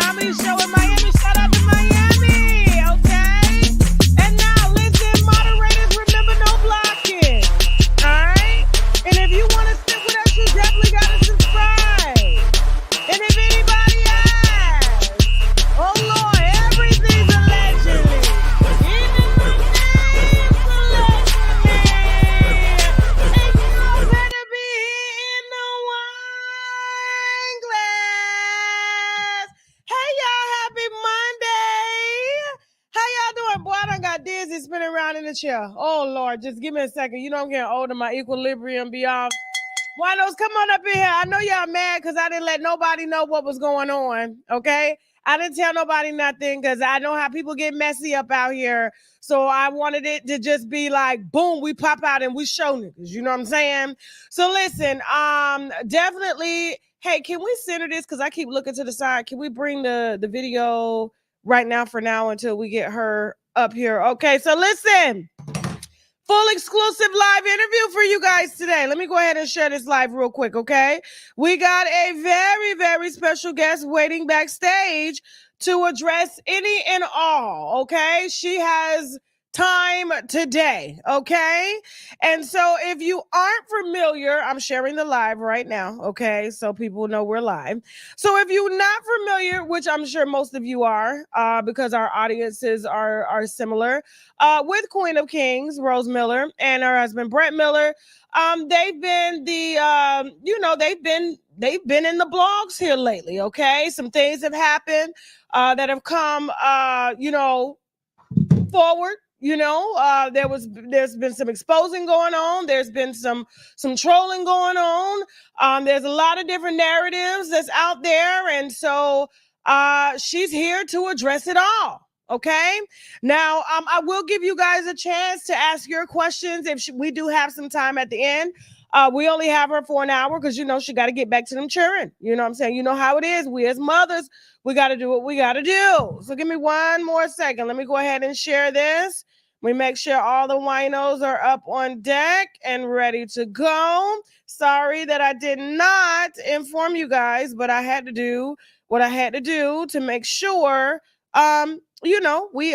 comedy show in Miami. Shout out to Miami, okay? And now, listen, moderators, remember no blocking, all right? And if you want to stick with us, you definitely got to subscribe. And if anybody asks, oh Lord, everything's allegedly. Even my name's allegedly. And you better be in the wine glass. Hey y'all, happy Monday. How y'all doing? Boy, I done got dizzy spinning around in the chair. Oh Lord, just give me a second. You know I'm getting older, my equilibrium be off. Winos, come on up in here. I know y'all mad because I didn't let nobody know what was going on, okay? I didn't tell nobody nothing because I know how people get messy up out here. So I wanted it to just be like, boom, we pop out and we show niggas. You know what I'm saying? So listen, definitely, hey, can we center this? Because I keep looking to the side. Can we bring the video right now for now until we get her up here? Okay, so listen. Full exclusive live interview for you guys today. Let me go ahead and share this live real quick, okay? We got a very, very special guest waiting backstage to address any and all, okay? She has time today, okay? And so if you aren't familiar, I'm sharing the live right now, okay? So people know we're live. So if you're not familiar, which I'm sure most of you are, because our audiences are similar, with Queen of Kings, Rose Miller, and her husband Brett Miller. They've been they've been in the blogs here lately. Okay, some things have happened that have come forward. There's been some exposing going on. There's been some trolling going on. There's a lot of different narratives that's out there, and so she's here to address it all. Okay. Now, I will give you guys a chance to ask your questions if we do have some time at the end. We only have her for an hour because, she got to get back to them children. You know what I'm saying? You know how it is. We as mothers, we got to do what we got to do. So give me one more second. Let me go ahead and share this. We make sure all the winos are up on deck and ready to go. Sorry that I did not inform you guys, but I had to do what I had to do to make sure we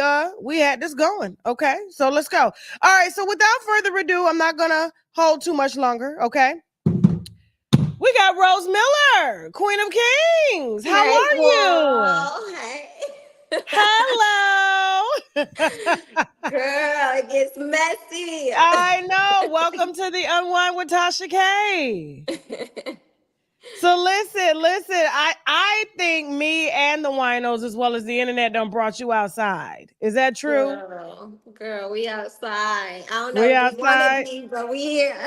had this going. Okay, so let's go. All right, so without further ado, I'm not gonna hold too much longer. Okay, we got Rose Miller, Queen of Kings. How are you? Hey. Hello. Girl, it gets messy. I know. Welcome to the Unwind with Tashak. So listen. I think me and the winos, as well as the internet, done brought you outside. Is that true? Girl, we outside. I don't know We if we want to outside. be, but we here.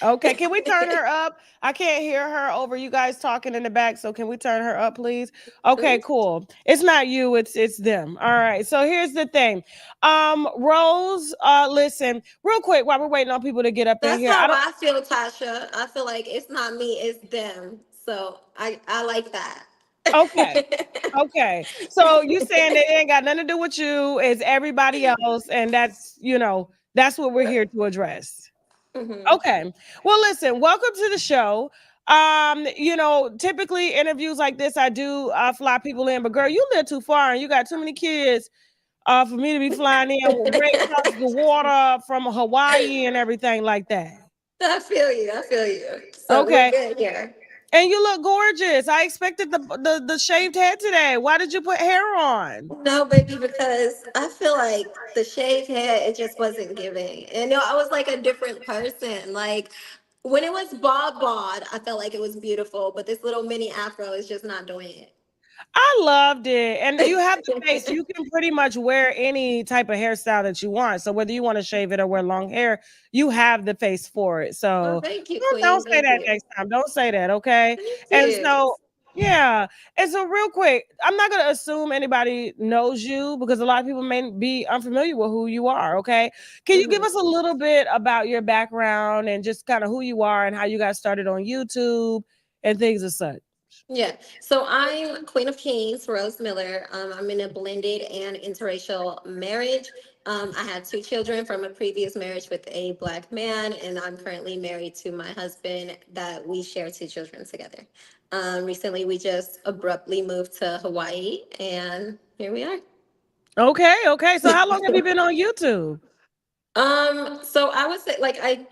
Okay, can we turn her up? I can't hear her over you guys talking in the back, so can we turn her up, please? Okay, cool. It's not you, it's them. All right. So here's the thing. Rose, listen, real quick while we're waiting on people to get up in That's here. how I feel, Tasha. I feel like it's not me, it's them. So I like that. Okay. Okay. So you saying that it ain't got nothing to do with you, it's everybody else, and that's what we're here to address. Mm-hmm. Okay. Well, listen, welcome to the show. Typically interviews like this, I do fly people in, but girl, you live too far and you got too many kids for me to be flying in right across the water from Hawaii and everything like that. I feel you. So we're Okay. good here. And you look gorgeous. I expected the shaved head today. Why did you put hair on? No, baby, because I feel like the shaved head, it just wasn't giving. And I was like a different person. Like when it was bald, I felt like it was beautiful, but this little mini afro is just not doing I loved it. And you have the face. it. You can pretty much wear any type of hairstyle that you want. So whether you want to shave it or wear long hair, you have the face for it. Oh, So thank you, don't Queen. say Thank that you. next time. Don't say that, okay? Thank And you. so yeah. And so real quick, I'm not going to assume anybody knows you because a lot of people may be unfamiliar with who you are, okay? Can you give us a little bit about your background and just kind of who you are and how you got started on YouTube and things of such? Yeah. So I'm Queen of Kings, Rose Miller. I'm in a blended and interracial marriage. I had two children from a previous marriage with a Black man, and I'm currently married to my husband that we share two children together. Recently, we just abruptly moved to Hawaii, and here we are. Okay, okay. So how long have you been on YouTube? So I would say like I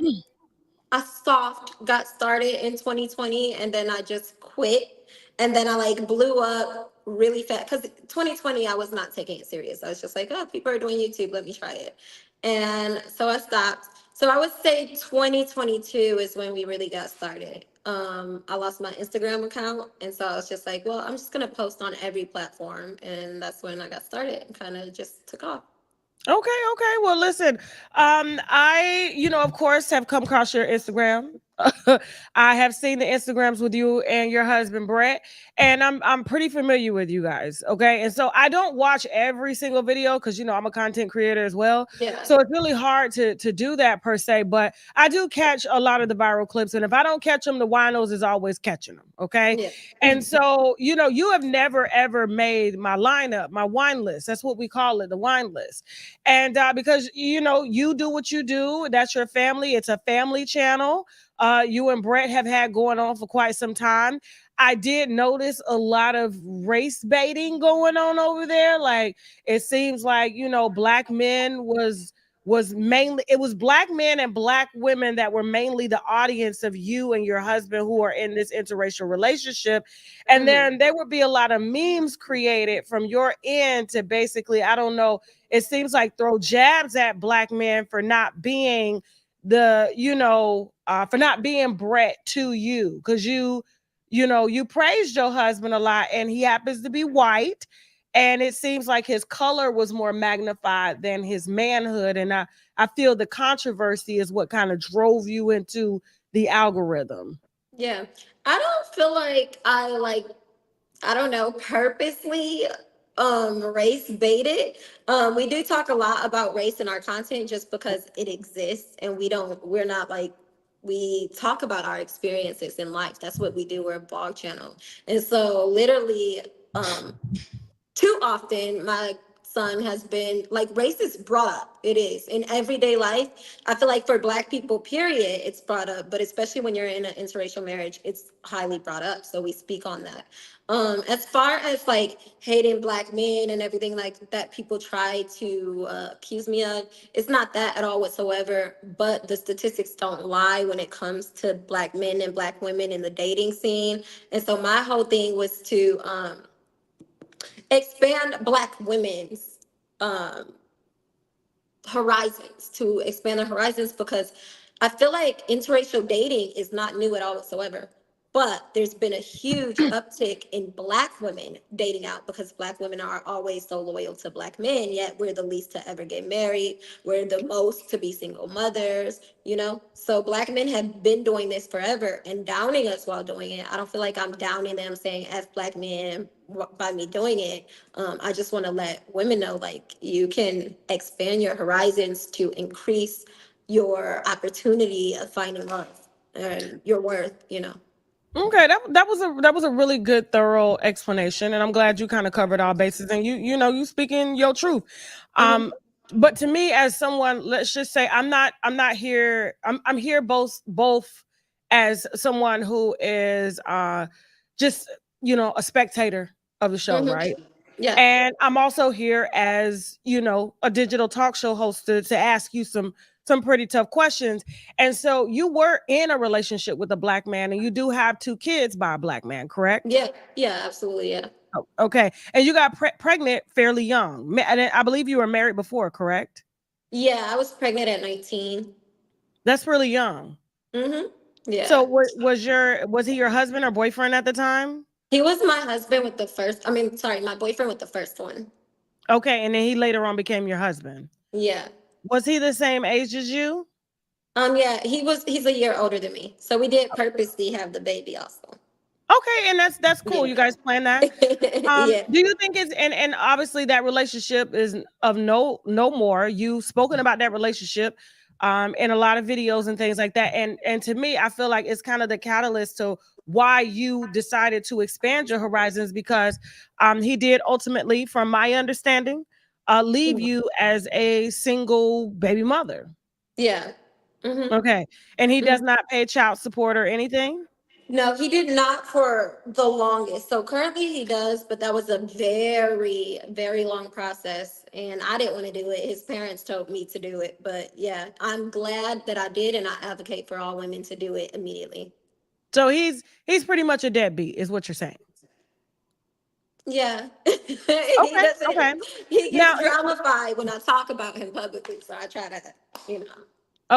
soft got started in 2020 and then I just quit and then I like blew up really fast because 2020 I was not taking it serious. I was just like, oh, people are doing YouTube, let me try it. And so I stopped. So I would say 2022 is when we really got started. I lost my Instagram account and so I was just like, well, I'm just gonna post on every platform, and that's when I got started and kind of just took off. Okay, okay. Well, listen, I, of course, have come across your Instagram. I have seen the Instagrams with you and your husband Brett, and I'm pretty familiar with you guys. Okay, and so I don't watch every single video because I'm a content creator as well. Yeah. So it's really hard to do that per se, but I do catch a lot of the viral clips, and if I don't catch them, the winos is always catching them. Okay, Yeah. and so you have never ever made my lineup, my wine list. That's what we call it, the wine list. And because you do what you do, that's your family. It's a family channel. You and Brett have had going on for quite some time. I did notice a lot of race baiting going on over there. Like it seems like black men was mainly, it was black men and black women that were mainly the audience of you and your husband who are in this interracial relationship. And Mhm. then there would be a lot of memes created from your end to basically, I don't know, it seems like throw jabs at black men for not being for not being Brett to you, because you praised your husband a lot and he happens to be white, and it seems like his color was more magnified than his manhood, and I feel the controversy is what kind of drove you into the algorithm. Yeah. I don't feel like I don't know, purposely race baited. We do talk a lot about race in our content just because it exists, and we're not like, we talk about our experiences in life. That's what we do. We're a blog channel. And so literally, um too often my son has been like, race is brought up. It is in everyday life. I feel like for black people, period, it's brought up, but especially when you're in an interracial marriage, it's highly brought up, so we speak on that. As far as like hating black men and everything like that people try to accuse me of, it's not that at all whatsoever, but the statistics don't lie when it comes to black men and black women in the dating scene. And so my whole thing was to expand black women's um horizons, to expand their horizons, because I feel like interracial dating is not new at all whatsoever. But there's been a huge uptick in black women dating out because black women are always so loyal to black men, yet we're the least to ever get married. We're the most to be single mothers, you know? So black men have been doing this forever and downing us while doing it. I don't feel like I'm downing them saying F black men by me doing it. I just want to let women know, like, you can expand your horizons to increase your opportunity of finding love and your worth, you know. Okay, that was a really good thorough explanation, and I'm glad you kind of covered all bases, and you speaking your truth. Hmm. Um, but to me, as someone, let's just say I'm not here. I'm here both as someone who is just a spectator of the show, Hmm. right? Yeah. And I'm also here as, a digital talk show host to ask you some pretty tough questions. And so you were in a relationship with a black man and you do have two kids by a black man, correct? Yeah. Yeah. Absolutely. Yeah. Oh, okay. And you got pregnant fairly young. And I believe you were married before, correct? Yeah. I was pregnant at 19. That's really young. Hmm. So Yeah. was he your husband or boyfriend at the time? He was my husband with the first, I mean, sorry, my boyfriend with the first one. Okay, and then he later on became your husband. Yeah. Was he the same age as you? Yeah, he's a year older than me. So we did purposely have the baby also. Okay, and that's cool. Yeah. You guys plan that. Yeah. Do you think it's, and obviously that relationship is of no more. You've spoken about that relationship in a lot of videos and things like that. And to me, I feel like it's kind of the catalyst to why you decided to expand your horizons, because he did ultimately, from my understanding, leave you as a single baby mother. Yeah. Hmm. Okay. And he does not pay child support or anything. No, he did not for the longest. So currently he does, but that was a very, very long process. And I didn't want to do it. His parents told me to do it. But yeah, I'm glad that I did. And I advocate for all women to do it immediately. So he's pretty much a deadbeat, is what you're saying. Yeah. He Okay, doesn't, okay. he Now, gets dramified when I talk about him publicly. So I try to, you know,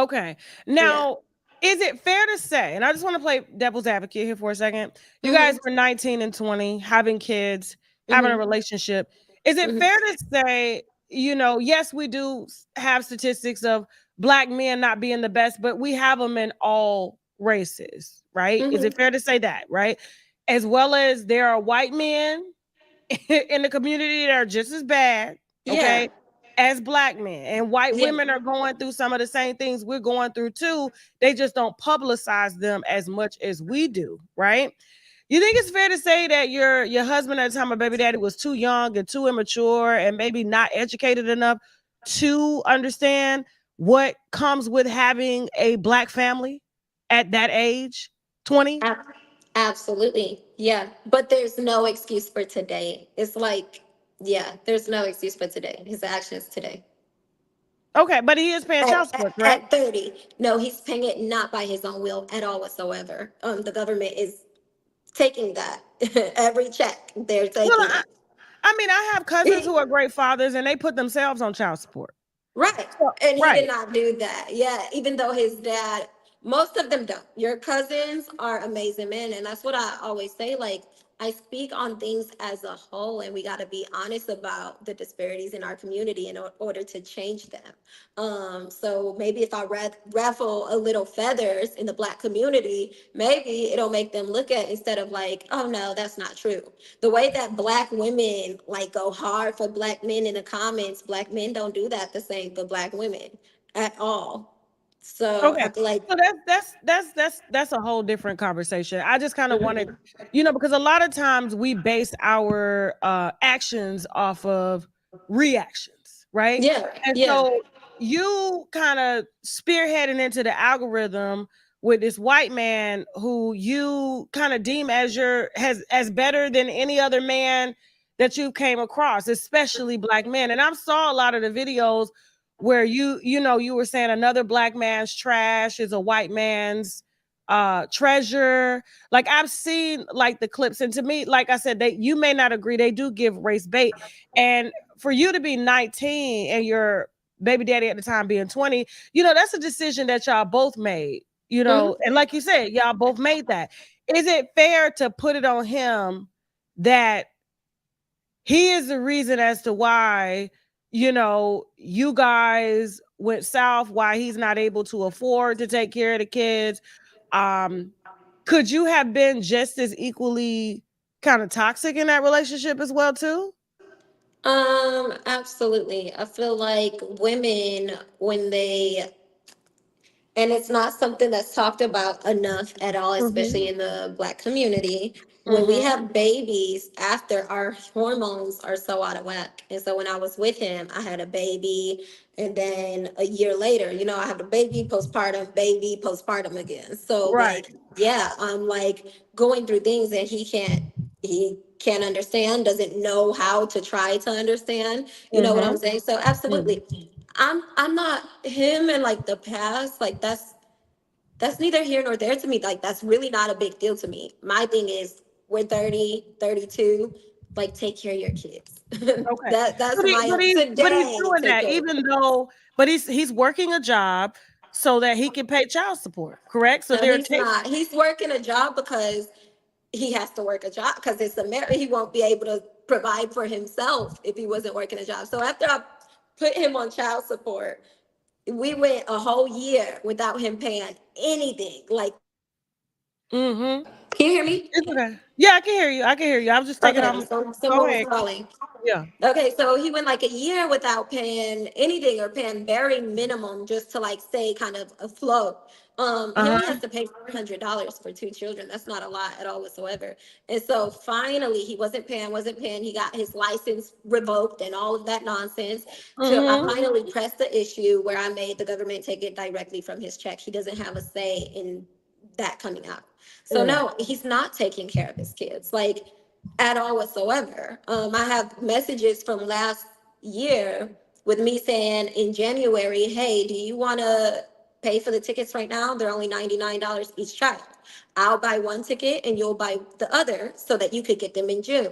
okay. yeah. Now, is it fair to say, and I just want to play devil's advocate here for a second. You guys Mm-hmm. were 19 and 20, having kids, having a Mm-hmm. relationship. Is it Mm-hmm. fair to say, yes, we do have statistics of black men not being the best, but we have them in all races, right? Is it Mm-hmm. fair to say that, right? As well as there are white men in the community that are just as bad, Yeah. okay, as black men. And white Yeah. women are going through some of the same things we're going through too. They just don't publicize them as much as we do, right? You think it's fair to say that your husband at the time of baby daddy was too young and too immature and maybe not educated enough to understand what comes with having a black family at that age, 20? Ab- Absolutely. Yeah. But there's no excuse for today. It's like, yeah, there's no excuse for today. His actions today. Okay, but he is paying At, child at, support, correct? at 30, no, he's paying it not by his own will at all whatsoever. The government is taking that. Every check, they're Well, taking it. I mean, I have cousins who are great fathers and they put themselves on child support. Right. So, And he did right. not do that. Yeah. Even though his dad, most of them don't. Your cousins are amazing men. And that's what I always say. Like, I speak on things as a whole, and we got to be honest about the disparities in our community in order to change them. So maybe if I raffle a little feathers in the black community, maybe it'll make them look at instead of like, oh no, that's not true. The way that black women like go hard for black men in the comments, black men don't do that the same for black women at all. So I Okay. feel like, So that's a whole different conversation. I just kind of wanted, because a lot of times we base our actions off of reactions, right? yeah, And yeah. so you kind of spearheading into the algorithm with this white man who you kind of deem as as better than any other man that you came across, especially black men. And I saw a lot of the videos where you were saying another black man's trash is a white man's treasure. Like I've seen like the clips, and to me, like I said, you may not agree, they do give race bait. And for you to be 19 and your baby daddy at the time being 20, that's a decision that y'all both made, Mhm. and like you said, y'all both made that. Is it fair to put it on him that he is the reason as to why you guys went south, why he's not able to afford to take care of the kids? um could you have been just as equally kind of toxic in that relationship as well too? Absolutely. I feel like women, when they, and it's not something that's talked about enough at all, Mhm. especially in the black community. When we Mhm. have babies, after our hormones are so out of whack. And so when I was with him, I had a baby. And then a year later, I have a baby, postpartum again. So Right. like, yeah, I'm like going through things that he can't understand, doesn't know how to try to understand. You know what I'm Mhm. saying? So Mhm. absolutely. I'm not him in like the past, like that's neither here nor there to me. Like that's really not a big deal to me. My thing is we're 30, 32. Like take care of your kids. Okay. That's But he my but he's but he's today doing take that care. even though, but he's working a job so that he can pay child support, correct? So No, they're he's taking. not. He's working a job because he has to work a job because it's America. He won't be able to provide for himself if he wasn't working a job. So after I put him on child support, we went a whole year without him paying anything. Like, Mhm. can you hear me? It's okay. Yeah, I can hear you. I can hear you. I was just taking Okay, off. so Go someone was ahead. calling. Yeah. Okay, so he went like a year without paying anything or paying very minimum just to like stay kind of afloat. He only Uh-huh. has to pay $400 for two children. That's not a lot at all whatsoever. And so finally, he wasn't paying. He got his license revoked and all of that nonsense. Till I Mhm. finally pressed the issue where I made the government take it directly from his check. He doesn't have a say in that coming out. So no, he's not taking care of his kids, like at all whatsoever. I have messages from last year with me saying in January, hey, do you want to pay for the tickets right now? They're only $99 each child. I'll buy one ticket and you'll buy the other so that you could get them in June.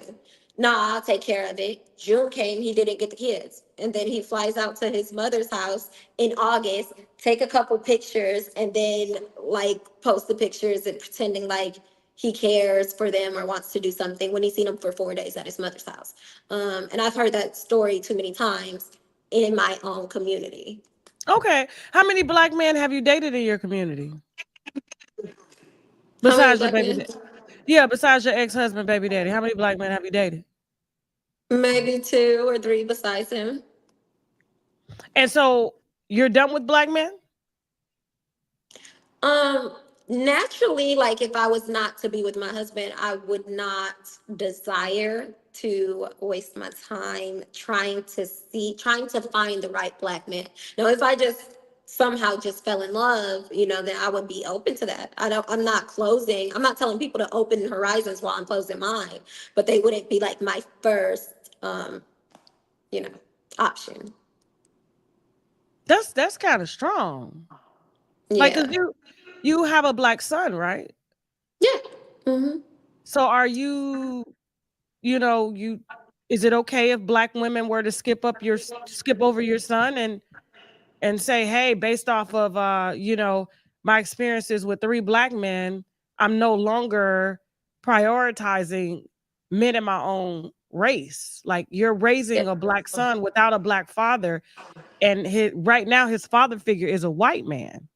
No, I'll take care of it. June came, he didn't get the kids. And then he flies out to his mother's house in August, take a couple pictures, and then like post the pictures and pretending like he cares for them or wants to do something when he's seen them for 4 days at his mother's house. And I've heard that story too many times in my own community. Okay. How many black men have you dated in your community? How many Besides your black baby men? daddy? Yeah, besides your ex-husband, baby daddy. How many black men have you dated? Maybe two or three besides him. And so you're done with black men? Um, Naturally, like if I was not to be with my husband, I would not desire to waste my time trying to find the right black man. Now, if I just somehow just fell in love, then I would be open to that. I'm not telling people to open horizons while I'm closing mine, but they wouldn't be like my first, you know, option. That's kind of strong. Like, cause Yeah. you have a black son, right? Yeah. Hmm. So are you, you know, you is it okay if black women were to skip over your son and say, hey, based off of my experiences with 3 black men, I'm no longer prioritizing men in my own race. Like you're raising a black son without a black father, and right now his father figure is a white man.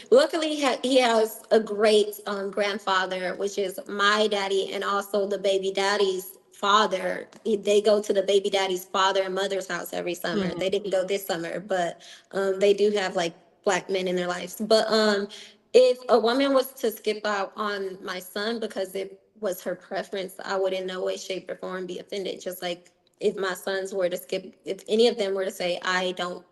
Luckily, he has a great grandfather, which is my daddy, and also the baby daddy's father. They go to the baby daddy's father and mother's house every summer. Mhm. They didn't go this summer, but they do have like black men in their lives. But if a woman was to skip out on my son because it was her preference, I would in no way, shape, or form be offended. Just like if my sons were to skip, if any of them were to say, I don't,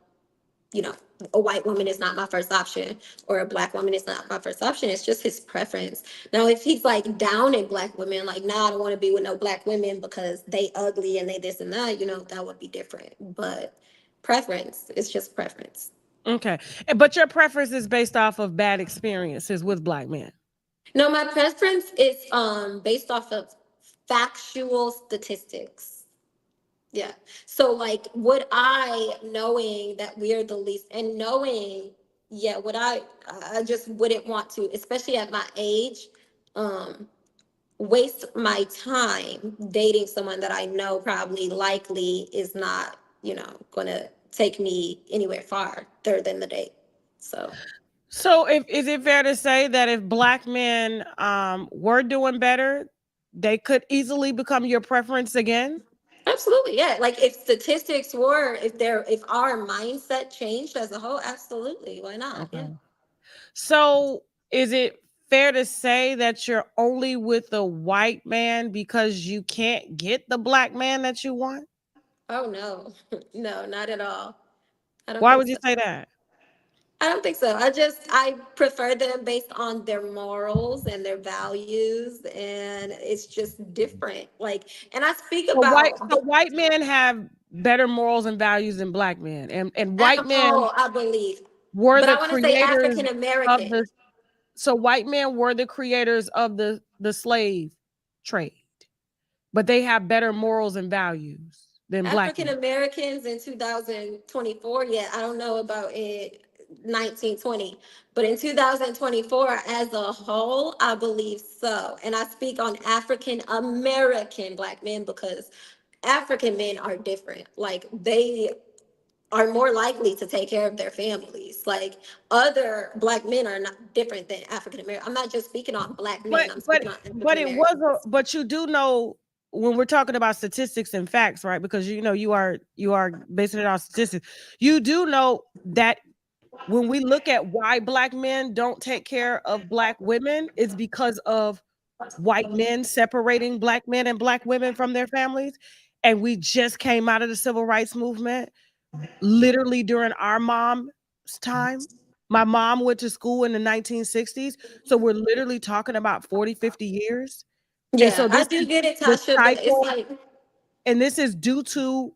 you know, a white woman is not my first option or a black woman is not my first option. It's just his preference. Now, if he's like down in black women, like, nah, I don't want to be with no black women because they ugly and they this and that, that would be different. But preference, it's just preference. Okay. But your preference is based off of bad experiences with black men. No, my preference is based off of factual statistics. Yeah. So like would I knowing that we're the least and knowing, yeah, I just wouldn't want to, especially at my age, um, waste my time dating someone that I know probably likely is not, gonna take me anywhere farther than the date. So So if is it fair to say that if black men were doing better, they could easily become your preference again? absolutely, yeah. Like if statistics were, if our mindset changed as a whole, absolutely. Why not? Yeah. Okay. So is it fair to say that you're only with the white man because you can't get the black man that you want? Oh no, no, not at all. I don't Why think would you so. say that? I don't think so. I prefer them based on their morals and their values, and it's just different. Like, and I speak So about white men have better morals and values than black men. And as white a men whole, I believe, were but the I want to say creators African of American. the so white men were the creators of the slave trade, but they have better morals and values than black African men. Americans in 2024, yeah, I don't know about in 1920, but in 2024 as a whole, I believe so. And I speak on African American black men because African men are different. Like they are more likely to take care of their families. Like other black men are not different than African American. I'm not just speaking on black men, But I'm but speaking on but African it was Americans. but you do know when we're talking about statistics and facts, right? Because you are basing it on statistics. You do know that when we look at why black men don't take care of black women, it's because of white men separating black men and black women from their families. And we just came out of the civil rights movement literally during our mom's time. My mom went to school in the 1960s. So we're literally talking about 40, 50 years. And Yeah, so I this do is get it, the Tasha, but it's cycle, like and this is due to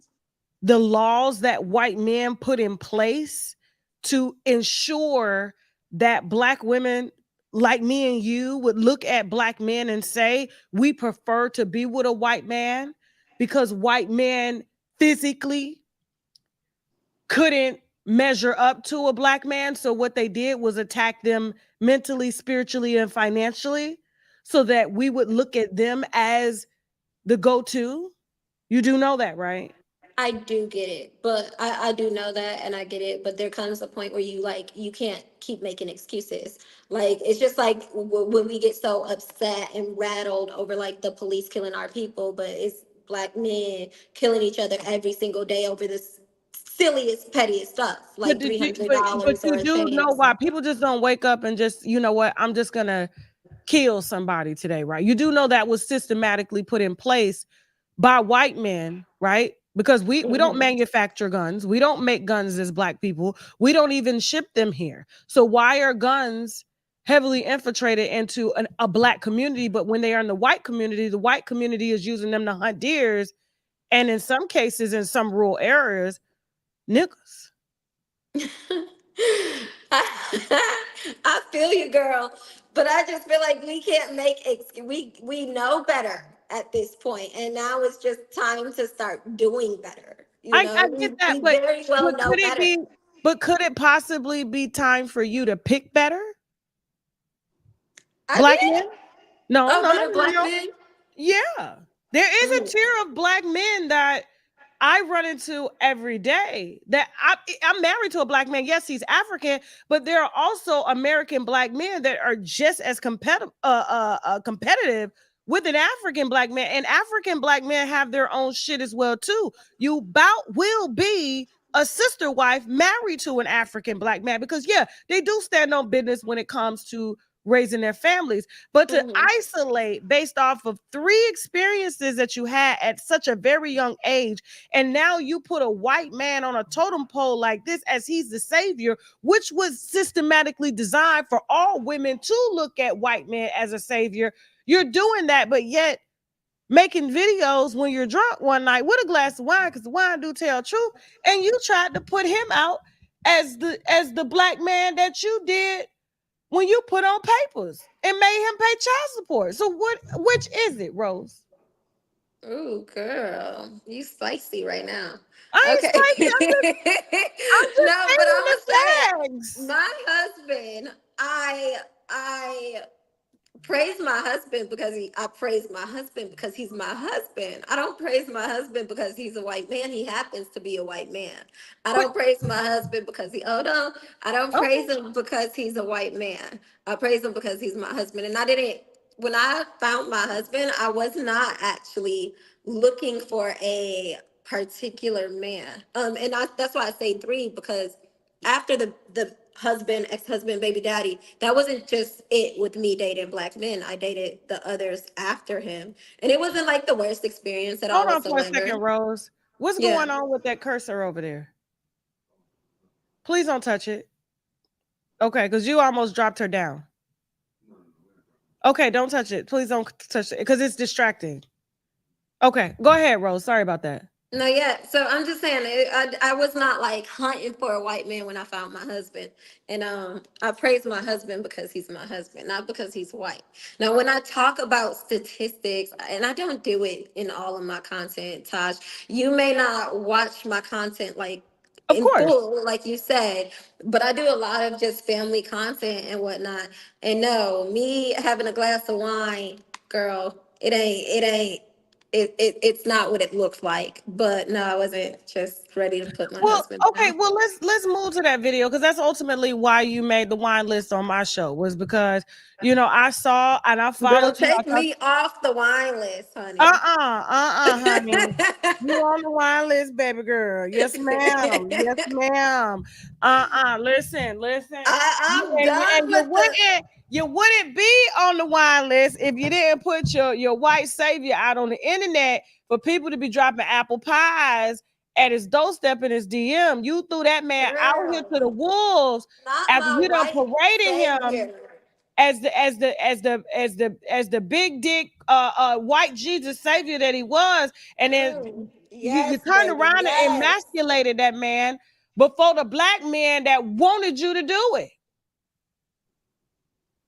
the laws that white men put in place to ensure that black women like me and you would look at black men and say, we prefer to be with a white man because white men physically couldn't measure up to a black man. So what they did was attack them mentally, spiritually, and financially so that we would look at them as the go-to. You do know that, right? I do get it, but I do know that and I get it. But there comes a point where you can't keep making excuses. Like it's just like when we get so upset and rattled over like the police killing our people, but it's black men killing each other every single day over this silliest, pettiest stuff, But like did three you hundred but but dollars or you a do know dance. why people just don't wake up and just, you know what, I'm just gonna kill somebody today, right? You do know that was systematically put in place by white men, right? Because we don't Mhm. manufacture guns. We don't make guns as black people. We don't even ship them here. So why are guns heavily infiltrated into a black community? But when they are in the white community is using them to hunt deers, and in some cases, in some rural areas, niggas. I feel you, girl, but I just feel like we can't we know better at this point, and now it's just time to start doing better. You I know, get we that, very well but know could it better. be? But could it possibly be time for you to pick better, I black men? did. No, Oh, no, no, better no, black no. men. Yeah, there is a Mm, tier of black men that I run into every day. I'm married to a black man. Yes, he's African, but there are also American black men that are just as competitive with an African black man. And African black men have their own shit as well too. You about will be a sister wife married to an African black man because yeah, they do stand on business when it comes to raising their families. But to mhm. isolate based off of three experiences that you had at such a very young age, and now you put a white man on a totem pole like this as he's the savior, which was systematically designed for all women to look at white men as a savior. You're doing that, but yet making videos when you're drunk one night with a glass of wine, because the wine do tell truth, and you tried to put him out as the black man that you did when you put on papers and made him pay child support. So which is it, Rose? Ooh, girl, you spicy right now. I ain't Okay. spicy. I'm just No, but stating I'm the gonna say it. facts. My husband, I praise my husband because I praise my husband because he's my husband. I don't praise my husband because he's a white man. He happens to be a white man. I But don't praise my husband because he oh no, I don't okay. praise him because he's a white man. I praise him because he's my husband. And I didn't when I found my husband, I was not actually looking for a particular man. That's why I say three because after the husband, ex-husband, baby daddy, that wasn't just it with me dating black men. I dated the others after him. And it wasn't like the worst experience at all Hold on for a whatsoever. second, Rose. What's Yeah. going on with that cursor over there? Please don't touch it. Okay, because you almost dropped her down. Okay, don't touch it. Please don't touch it because it's distracting. Okay, go ahead, Rose. Sorry about that. No, yeah. So I'm just saying, I was not like hunting for a white man when I found my husband, and I praise my husband because he's my husband, not because he's white. Now, when I talk about statistics, and I don't do it in all of my content, Tosh, you may not watch my content like Of in course. full, like you said, but I do a lot of just family content and whatnot. And no, me having a glass of wine, girl, it's not what it looks like. But no, I wasn't just ready to put my Well, husband okay, down. well let's move to that video because that's ultimately why you made the wine list on my show was because I saw and I Girl, followed you. take me off the wine list, honey. Honey. You on the wine list, baby girl. Yes, ma'am. Yes, ma'am. Listen. I'm And done with the you wouldn't be on the wine list if you didn't put your white savior out on the internet for people to be dropping apple pies at his doorstep in his DM. You threw that man out here to the Girl, wolves not after my you done white paraded him savior. as the big dick white Jesus savior that he was, and then you Yes, turned baby. around and Yes. emasculated that man before the black man that wanted you to do it.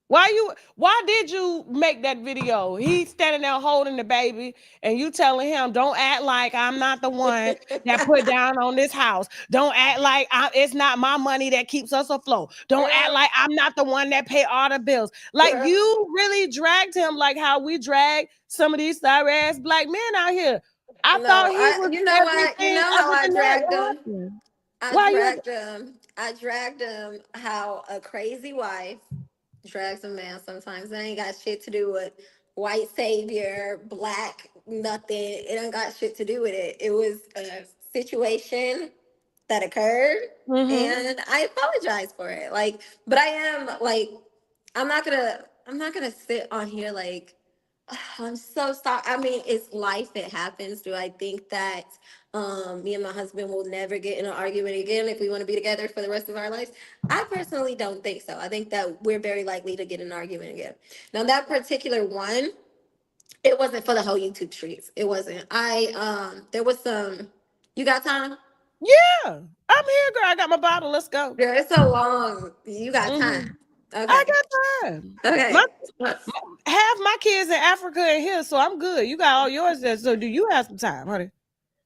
Why did you make that video? He's standing there holding the baby and you telling him, don't act like I'm not the one that put down on this house. Don't act like it's not my money that keeps us afloat. Don't act Girl, like I'm not the one that pay all the bills. Like, girl. you really dragged him like how we drag some of these sorry ass black men out here. I thought No, he was you know what? You everything know how other I than that. dragged What them? happened? I Why you dragged him. I dragged him how a crazy wife drags a man sometimes. It ain't got shit to do with white savior, black, nothing. It ain't got shit to do with it. It was a situation that occurred mm-hmm. and I apologize for it. Like, but I am like, I'm not gonna sit on here like I'm so sorry. I mean, it's life. It happens. Do I think that me and my husband will never get in an argument again if we want to be together for the rest of our lives? I personally don't think so. I think that we're very likely to get in an argument again. Now, that particular one, it wasn't for the whole YouTube streets. It wasn't. There was some. You got time? Yeah, I'm here, girl. I got my bottle. Let's go. Girl, it's so long. You got time. Mm-hmm. I Okay. got time. My, Okay. half my kids in Africa and here, so I'm good. You got all yours there. So do you have some time, honey?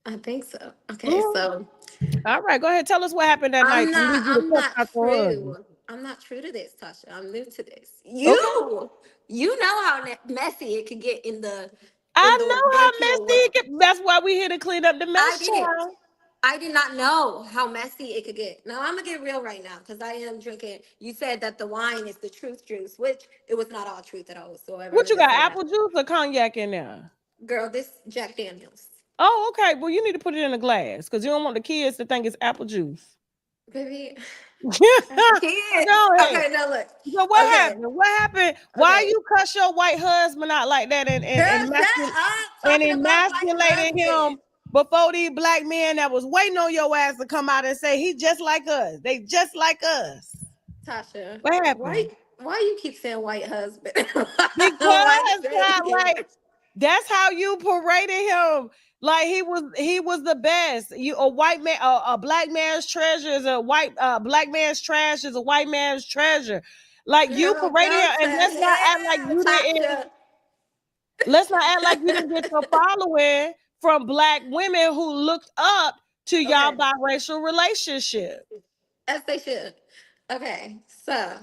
I think so. Okay, Mhm. so All right, go ahead. Tell us what happened that night to lead you to I'm cuss not out your husband. true. I'm not true to this, Tasha. I'm new to this. Okay. You know how messy it could get in I the know how virtual messy it world. can. That's why we here to clean up the I mess, didn't. child. I did not know how messy it could get. Now I'm gonna get real right now because I am drinking. You said that the wine is the truth juice, which it was not all truth at all whatsoever. What Let me you just got? say that. Apple juice or cognac in there? Girl, this Jack Daniels. Oh, okay. Well, you need to put it in a glass because you don't want the kids to think it's apple juice. Baby, kids. Go ahead. Okay, now look. So what Okay, happened? What happened? Why okay. you cuss your white husband out like that Girl, shut up and talking about white emasculated husband. him before these black men that was waiting on your ass to come out and say he just like us. They just like us. Tasha, What why happened? why you keep saying white husband? White Because child, savior. like that's how you paraded him. Like he was the best. You a white man, a black man's treasure is a white black man's trash is a white man's treasure. Like you Girl, paraded go him, to and let's not act like hell, you didn't. Tasha. Let's not act like you didn't get your following from black women who looked up to y'all Okay, biracial relationship. as they should. Okay, so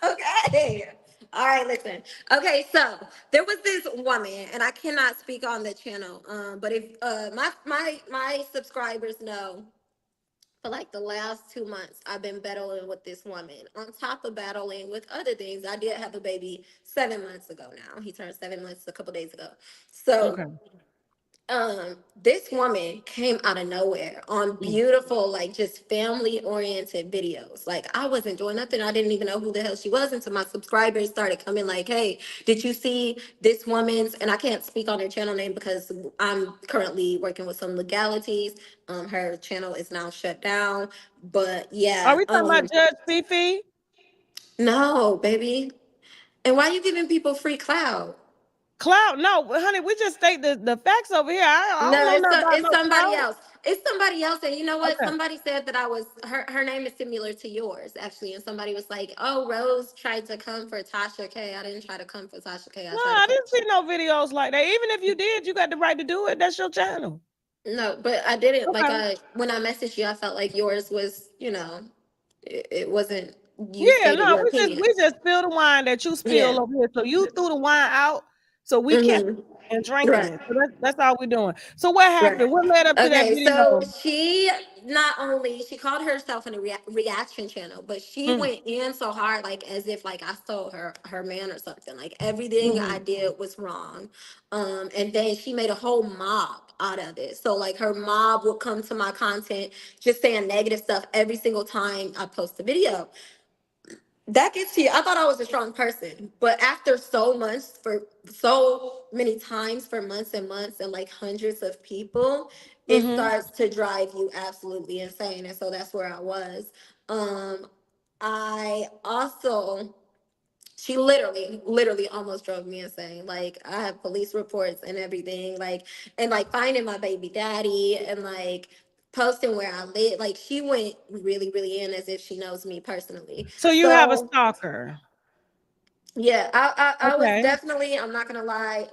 okay. All right, listen. Okay, so there was this woman, and I cannot speak on the channel. But if my subscribers know, for like the last 2 months, I've been battling with this woman. On top of battling with other things, I did have a baby 7 months ago now. He turned 7 months a couple days ago. So Okay. this woman came out of nowhere on beautiful, like just family oriented videos. Like I wasn't doing nothing. I didn't even know who the hell she was until my subscribers started coming like, hey, did you see this woman's, and I can't speak on her channel name because I'm currently working with some legalities. Her channel is now shut down. But Are yeah, we talking about Judge Fifi? no, baby. And why you giving people free clout? Cloud? No, honey, we just state the facts over here. I don't No, know nothing about it's no somebody cloud. else. It's somebody else. And you know what? Okay. Somebody said that I was her name is similar to yours, actually. And somebody was like, oh, Rose tried to come for Tasha K. I didn't try to come for Tasha K. I No, tried to I come. didn't see no videos like that. Even if you did, you got the right to do it. That's your channel. No, but I didn't like Okay. I when I messaged you, I felt like yours was, it wasn't you Yeah, stated no, your we opinion. just spill the wine that you spill Yeah. over here. So you threw the wine out, so we kept Hmm. and drinking Right. it. So that's all we're doing. So what Right. happened? What led up to that Okay, so video? she not only she called herself in a reaction channel, but she Mm, went in so hard, like as if like I stole her man or something. Like everything I mhm. did was wrong. And then she made a whole mob out of it. So like her mob would come to my content just saying negative stuff every single time I post a video. That gets to you. I thought I was a strong person, but after so many times for months and months and like hundreds of people, it Mm-hmm. starts to drive you absolutely insane. And so that's where I was. Um, I also, she literally almost drove me insane. Like I have police reports and everything, like, and like finding my baby daddy and like posting where I live. Like she went really in as if she knows me personally. So you have a So stalker. yeah, I was Okay. definitely, I'm not gonna lie,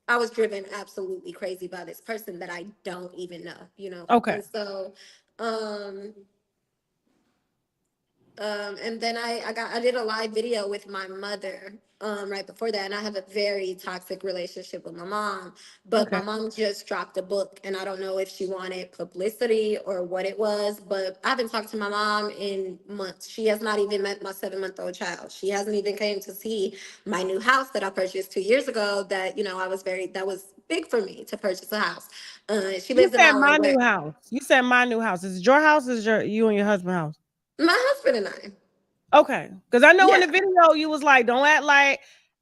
I was driven absolutely crazy by this person that I don't even know, you know. Okay. And so um and then I did a live video with my mother right before that, and I have a very toxic relationship with my mom. But my Okay. mom just dropped a book, and I don't know if she wanted publicity or what it was. But I haven't talked to my mom in months. She has not even met my 7-month-old child. She hasn't even came to see my new house that I purchased 2 years ago. That that was big for me to purchase a house. She You lives in said LA my where new house. You said my new house. Is it your house? Is your you and your husband house? my husband and I. Okay. Because I know in Yeah. the video you was like, don't act like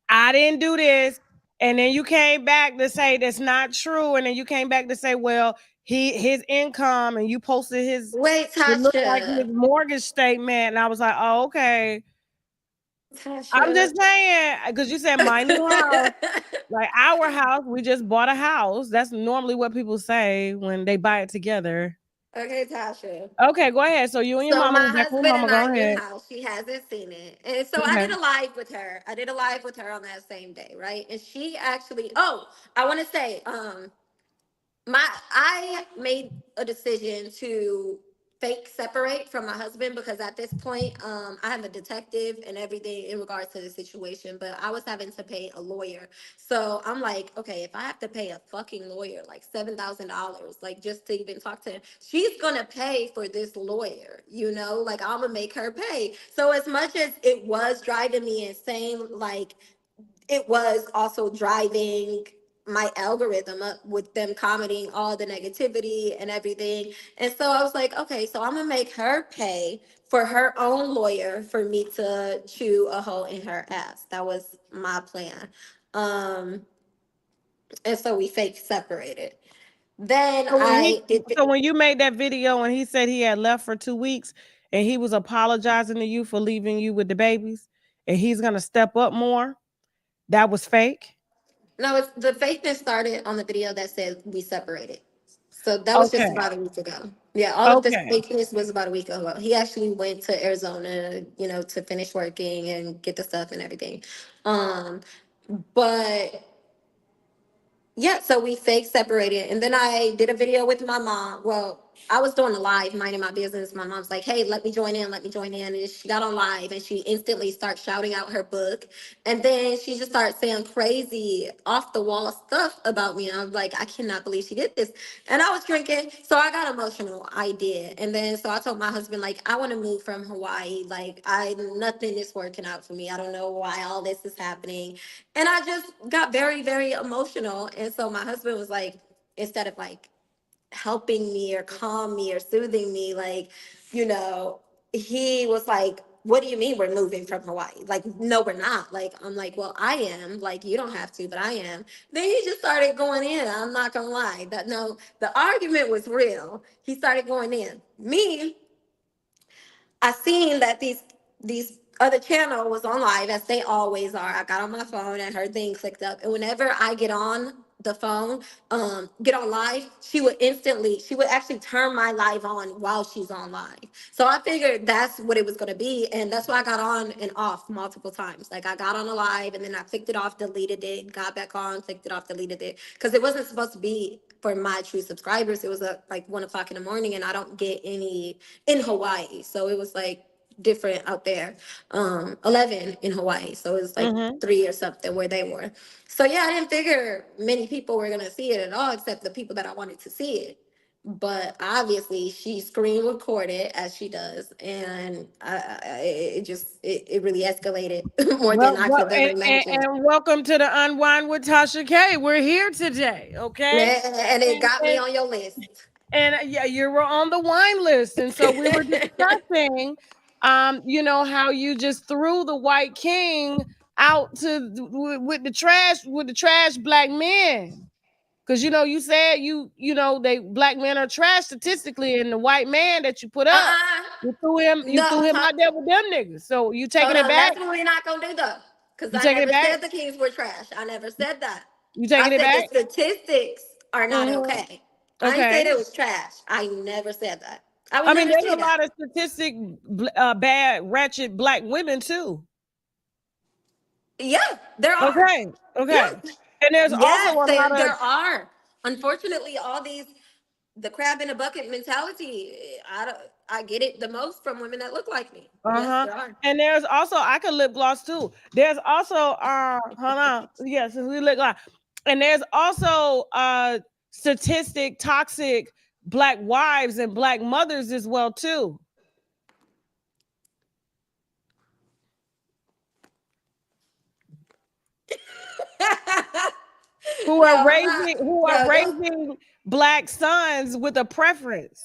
I didn't do this. And then you came back to say that's not true. And then you came back to say, well, his income and you posted his Wait, it looked like his Tasha. mortgage statement. And I was like, oh, okay. I'm Tasha. just saying, because you said my new house, like our house, we just bought a house. That's normally what people say when they buy it together. Okay, Tasha. Okay, go ahead. So you and your So mama my was like, hey husband mama, and I go new ahead. house. She hasn't seen it, and so I Okay. did a live with her. I did a live with her on that same day, right? And she actually. Oh, I want to say, I made a decision to fake separate from my husband because at this point I have a detective and everything in regards to the situation, but I was having to pay a lawyer. So I'm like, okay, if I have to pay a fucking lawyer like $7,000 like just to even talk to him, she's gonna pay for this lawyer, you know, like I'm gonna make her pay. So as much as it was driving me insane, like it was also driving my algorithm up with them commenting all the negativity and everything. And so I was like, okay, so I'm gonna make her pay for her own lawyer for me to chew a hole in her ass. That was my plan. Um, and so we fake separated. Then So when he I did. so when you made that video and he said he had left for 2 weeks and he was apologizing to you for leaving you with the babies and he's gonna step up more, that was fake. No, it's the fakeness started on the video that said we separated. So that was just Okay. about a week ago. Yeah, all of this Okay. fakeness was about a week ago. He actually went to Arizona, you know, to finish working and get the stuff and everything. Um, but yeah, so we fake separated. And then I did a video with my mom. Well, I was doing a live minding my business. My mom's like, hey, let me join in, let me join in. And she got on live and she instantly starts shouting out her book. And then she just starts saying crazy off the wall stuff about me. And I was like, I cannot believe she did this. And I was drinking. So I got emotional. I did. And then so I told my husband, like, I want to move from Hawaii. Like, nothing is working out for me. I don't know why all this is happening. And I just got very emotional. And so my husband was like, instead of like helping me or calm me or soothing me, like, you know, he was like, what do you mean we're moving from Hawaii? Like, no, we're not. Like, I'm like, well, I am. Like, you don't have to, but I am. Then he just started going in. I'm not gonna lie. That no, the argument was real. He started going in. Me, I seen that these other channel was on live as they always are. I got on my phone and her thing clicked up. And whenever I get on the phone, get on live, she would actually turn my live on while she's on live. So I figured that's what it was gonna be. And that's why I got on and off multiple times. Like I got on a live and then I clicked it off, deleted it, got back on, clicked it off, deleted it. Because it wasn't supposed to be for my true subscribers. It was like 1 o'clock in the morning and I don't get any in Hawaii. So it was like different out there. 11 in Hawaii. So it was like Mm-hmm. 3 or something where they were. So yeah, I didn't figure many people were gonna see it at all except the people that I wanted to see it. But obviously she screen recorded as she does, and it really escalated more than Well, I well could have ever imagined. and welcome to the Unwind with Tasha K. We're here today, okay? And it And got me and, on your list. and yeah, you were on the wine list, and so we were discussing. You know how you just threw the white king out with the trash black men. Cause you know you said you know they black men are trash statistically, and the white man that you put up, Uh-uh. you threw No, him out there with them niggas. So you taking hold it on. back? That's what we're not gonna do though. Because You I taking it never back? said the Kings were trash. I never said that. You I taking it said the back? statistics are not Hmm. okay. I ain't Okay. said it was trash. I never said that. I would I mean, never there's say a that. lot of bad, ratchet black women too. Yeah, there are. Okay. Okay. Yeah. And there's also Yes, a lot there of are. Unfortunately, all these the crab in a bucket mentality. I get it the most from women that look like me. Yes, uh-huh. there are. And there's also I could lip gloss too. There's also hold on. Yes, we lip gloss. And there's also statistic toxic black wives and black mothers as well too. No, I'm not. Who are No, don't. raising black sons with a preference.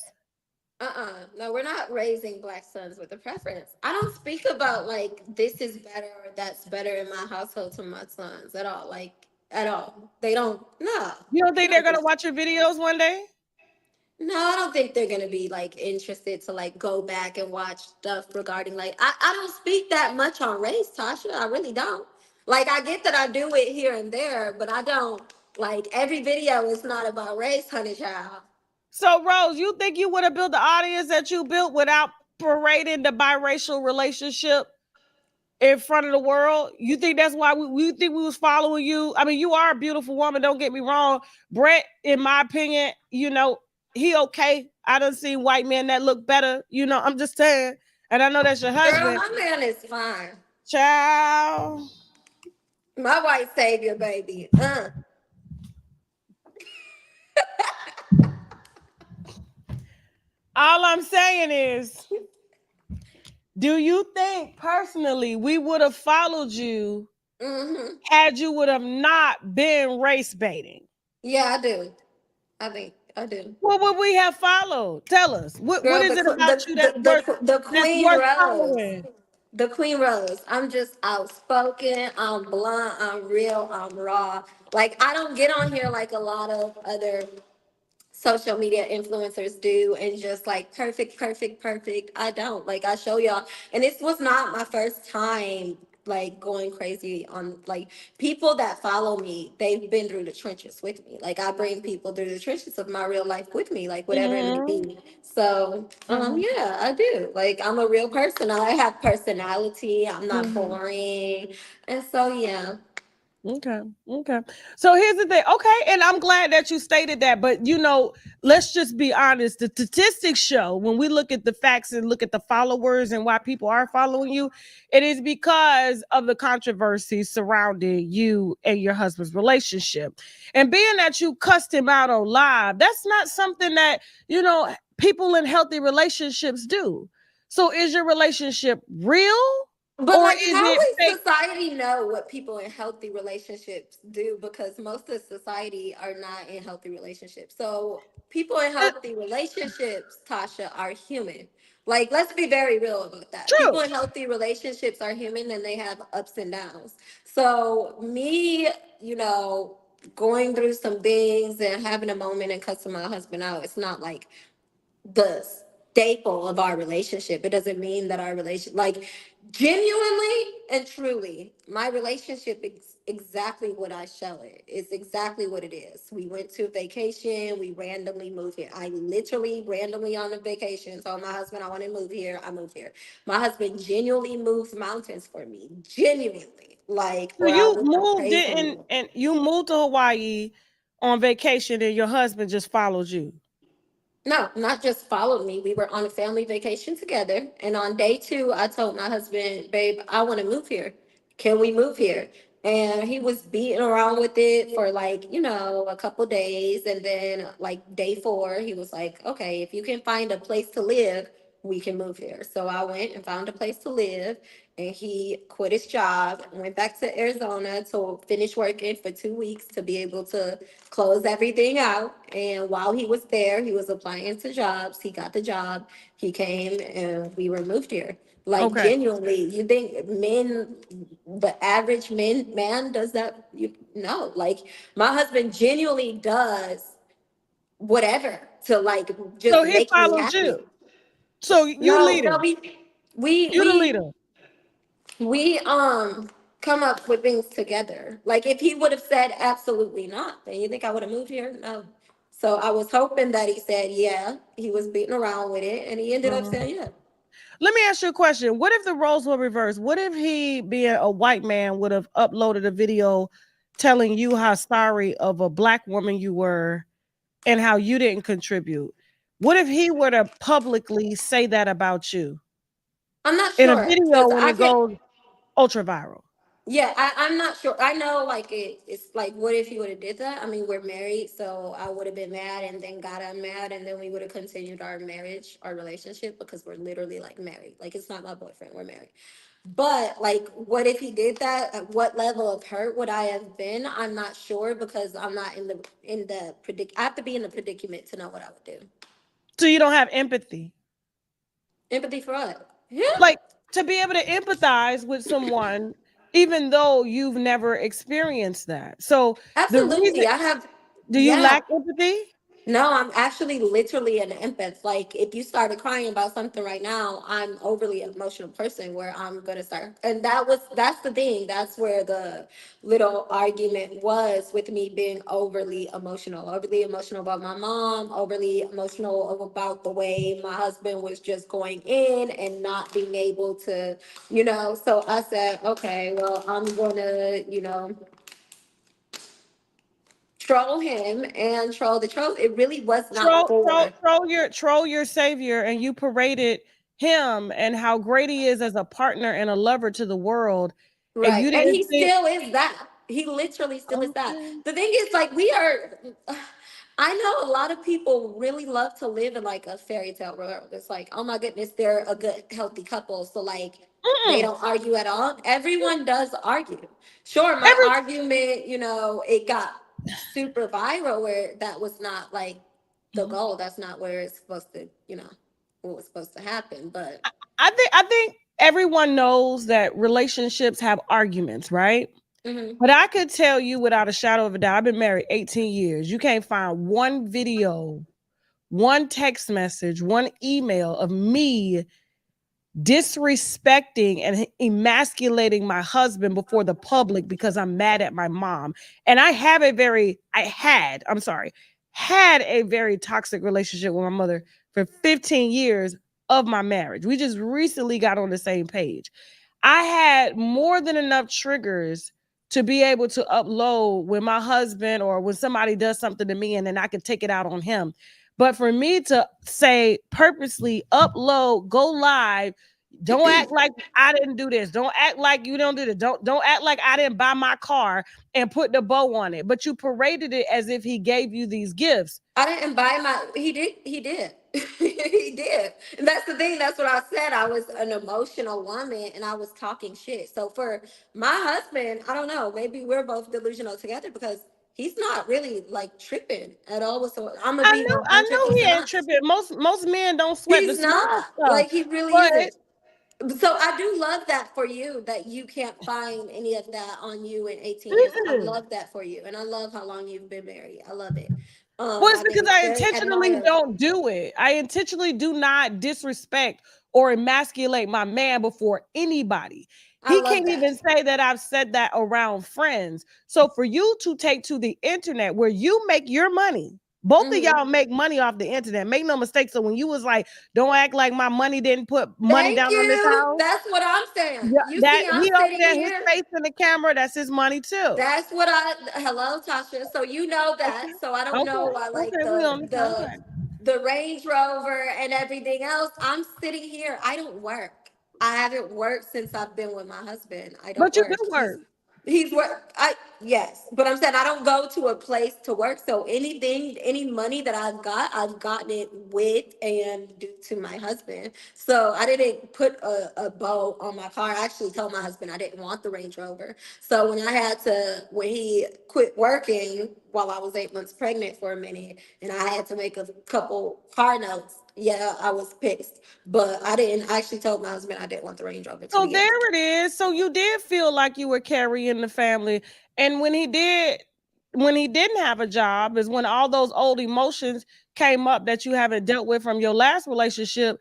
No, we're not raising black sons with a preference. I don't speak about like this is better or that's better in my household to my sons at all. Like at all. They don't. No, You don't we think they're don't do gonna that. watch your videos one day? No, I don't think they're gonna be like interested to like go back and watch stuff regarding like I don't speak that much on race, Tasha. I really don't. Like I get that I do it here and there, but I don't like every video is not about race, honey child. So, Rose, you think you would have built the audience that you built without parading the biracial relationship in front of the world? You think that's why we think we was following you? I mean, you are a beautiful woman. Don't get me wrong. Brett, in my opinion, you know, he okay. I done seen white men that look better. You know, I'm just saying. And I know that's your Girl, husband. my man is fine. Child. My white savior, baby. All I'm saying is, do you think personally we would have followed you Mm-hmm. had you would have not been race baiting? Yeah, I do. I think I do. What would we have followed? Tell us. What Girl, is it about you the that's Queen worth Rose. following? The Queen Rose. I'm just outspoken. I'm blunt. I'm real. I'm raw. Like I don't get on here like a lot of other social media influencers do and just like perfect, perfect, perfect. I don't. Like I show y'all. And this was not my first time like going crazy on like people that follow me, they've been through the trenches with me. Like I bring people through the trenches of my real life with me, like whatever it may Mm-hmm. be. So Mm-hmm. yeah, I do. Like I'm a real person. I have personality. I'm not Mm-hmm. boring. And so yeah. Okay. Okay. So here's the thing. Okay. And I'm glad that you stated that. But, you know, let's just be honest. The statistics show when we look at the facts and look at the followers and why people are following you, it is because of the controversy surrounding you and your husband's relationship. And being that you cussed him out on live, that's not something that, you know, people in healthy relationships do. So is your relationship real But or like, is how it will fake? society know what people in healthy relationships do? Because most of society are not in healthy relationships. So people in healthy relationships, Tasha, are human. Like, let's be very real about that. People True. in healthy relationships are human and they have ups and downs. So me, you know, going through some things and having a moment and cussing my husband out, it's not like the staple of our relationship. It doesn't mean that our relation, like genuinely and truly, my relationship is exactly what I show it. It's exactly what it is. We went to vacation. We randomly moved here. I literally randomly on a vacation told my husband I want to move here. I moved here. My husband genuinely moved mountains for me. Genuinely, like, So or I you would have moved paid for in me. and you moved to Hawaii on vacation and your husband just followed you. No, not just followed me. We were on a family vacation together. And on day two, I told my husband, babe, I want to move here. Can we move here? And he was beating around with it for like, you know, a couple days. And then like day four, he was like, okay, if you can find a place to live, we can move here. So I went and found a place to live. And he quit his job, went back to Arizona to finish working for 2 weeks to be able to close everything out. And while he was there, he was applying to jobs. He got the job. He came and we were moved here. Like Okay. genuinely, you think men, the average man does that? You no, like my husband genuinely does whatever to like So just he make me followed happy. you. So you No, leader. no, we You the we leader. we come up with things together. Like if he would have said absolutely not, then you think I would have moved here? No. So I was hoping that he said yeah. He was beating around with it, and he ended up Mhm. saying yeah. Let me ask you a question. What if the roles were reversed? What if he, being a white man, would have uploaded a video telling you how sorry of a black woman you were and how you didn't contribute? What if he were to publicly say that about you I'm not in a sure video because when I it can't. goes ultra viral? Yeah, I'm not sure. I know, like it's like, what if he would have did that? I mean, we're married, so I would have been mad, and then got unmad, and then we would have continued our marriage, our relationship, because we're literally like married. Like it's not my boyfriend, we're married. But like, what if he did that? At what level of hurt would I have been? I'm not sure because I'm not in the predic. I have to be in the predicament to know what I would do. So you don't have empathy. Empathy for what? Yeah, Like to be able to empathize with someone even though you've never experienced that. So the reason absolutely. I have. do you Yeah. lack empathy? No, I'm actually literally an empath. Like, if you started crying about something right now, I'm overly emotional person where I'm gonna start. And that's the thing. That's where the little argument was with me being overly emotional about my mom, overly emotional about the way my husband was just going in and not being able to, So I said, okay, well, I'm gonna, troll him and troll the troll. It really was not for. Troll your savior, and you paraded him and how great he is as a partner and a lover to the world, and Right. you And didn't he think still is that. He literally still is that. okay. The thing is, like, I know a lot of people really love to live in like a fairy tale world. It's like, oh my goodness, they're a good, healthy couple. So, like, they Mm-mm. don't argue at all. Everyone does argue. Sure, my Every argument, it got super viral where that was not like the Mhm. goal. That's not where it's supposed to, what was supposed to happen. But, I think everyone knows that relationships have arguments, right? mhm. But I could tell you without a shadow of a doubt, I've been married 18 years. You can't find one video, one text message, one email of me disrespecting and emasculating my husband before the public because I'm mad at my mom. And had a very toxic relationship with my mother for 15 years of my marriage. We just recently got on the same page. I had more than enough triggers to be able to upload when my husband or when somebody does something to me and then I can take it out on him. But for me to say purposely upload, go live, don't act like I didn't do this. Don't act like you don't do this. Don't act like I didn't buy my car and put the bow on it. But you paraded it as if he gave you these gifts. I didn't buy my. He did. He did. And that's the thing. That's what I said. I was an emotional woman and I was talking shit. So for my husband, I don't know. Maybe we're both delusional together because he's not really like tripping at all. So I'm gonna be one I hundred know he percent ain't honest. tripping. Most men don't sweat the He's small not. stuff. Like he really But isn't. So I do love that for you that you can't find any of that on you in 18 years. I mm-mm. love that for you. And I love how long you've been married. I love it. Well, it's I think because it's I very intentionally admirable. don't do it. I intentionally do not disrespect or emasculate my man before anybody. I He love can't that. even say that I've said that around friends. So for you to take to the internet where you make your money, both of Hmm. y'all make money off the internet. Make no mistake. So when you was like, don't act like my money didn't put money Thank down on this you. house. That's what I'm saying. Yeah, You that see, I'm he over sitting there, his here. face in the camera, that's his money too. That's what I. Hello, Tasha. So you know Okay. that. So I don't know Okay. why, like Okay. We on the same track. the Range Rover and everything else. I'm sitting here. I don't work. I haven't worked since I've been with my husband. I don't But you work. do work. He's work. I Yes, but I'm saying I don't go to a place to work. So anything, any money that I've gotten it with and due to my husband. So I didn't put a bow on my car. I actually told my husband I didn't want the Range Rover. So when he quit working while I was 8 months pregnant for a minute, and I had to make a couple car notes. Yeah, I was pissed, but I didn't. I actually told my husband I didn't want the Range Rover to So begin with. there it is. So you did feel like you were carrying the family. And when he didn't have a job, is when all those old emotions came up that you haven't dealt with from your last relationship.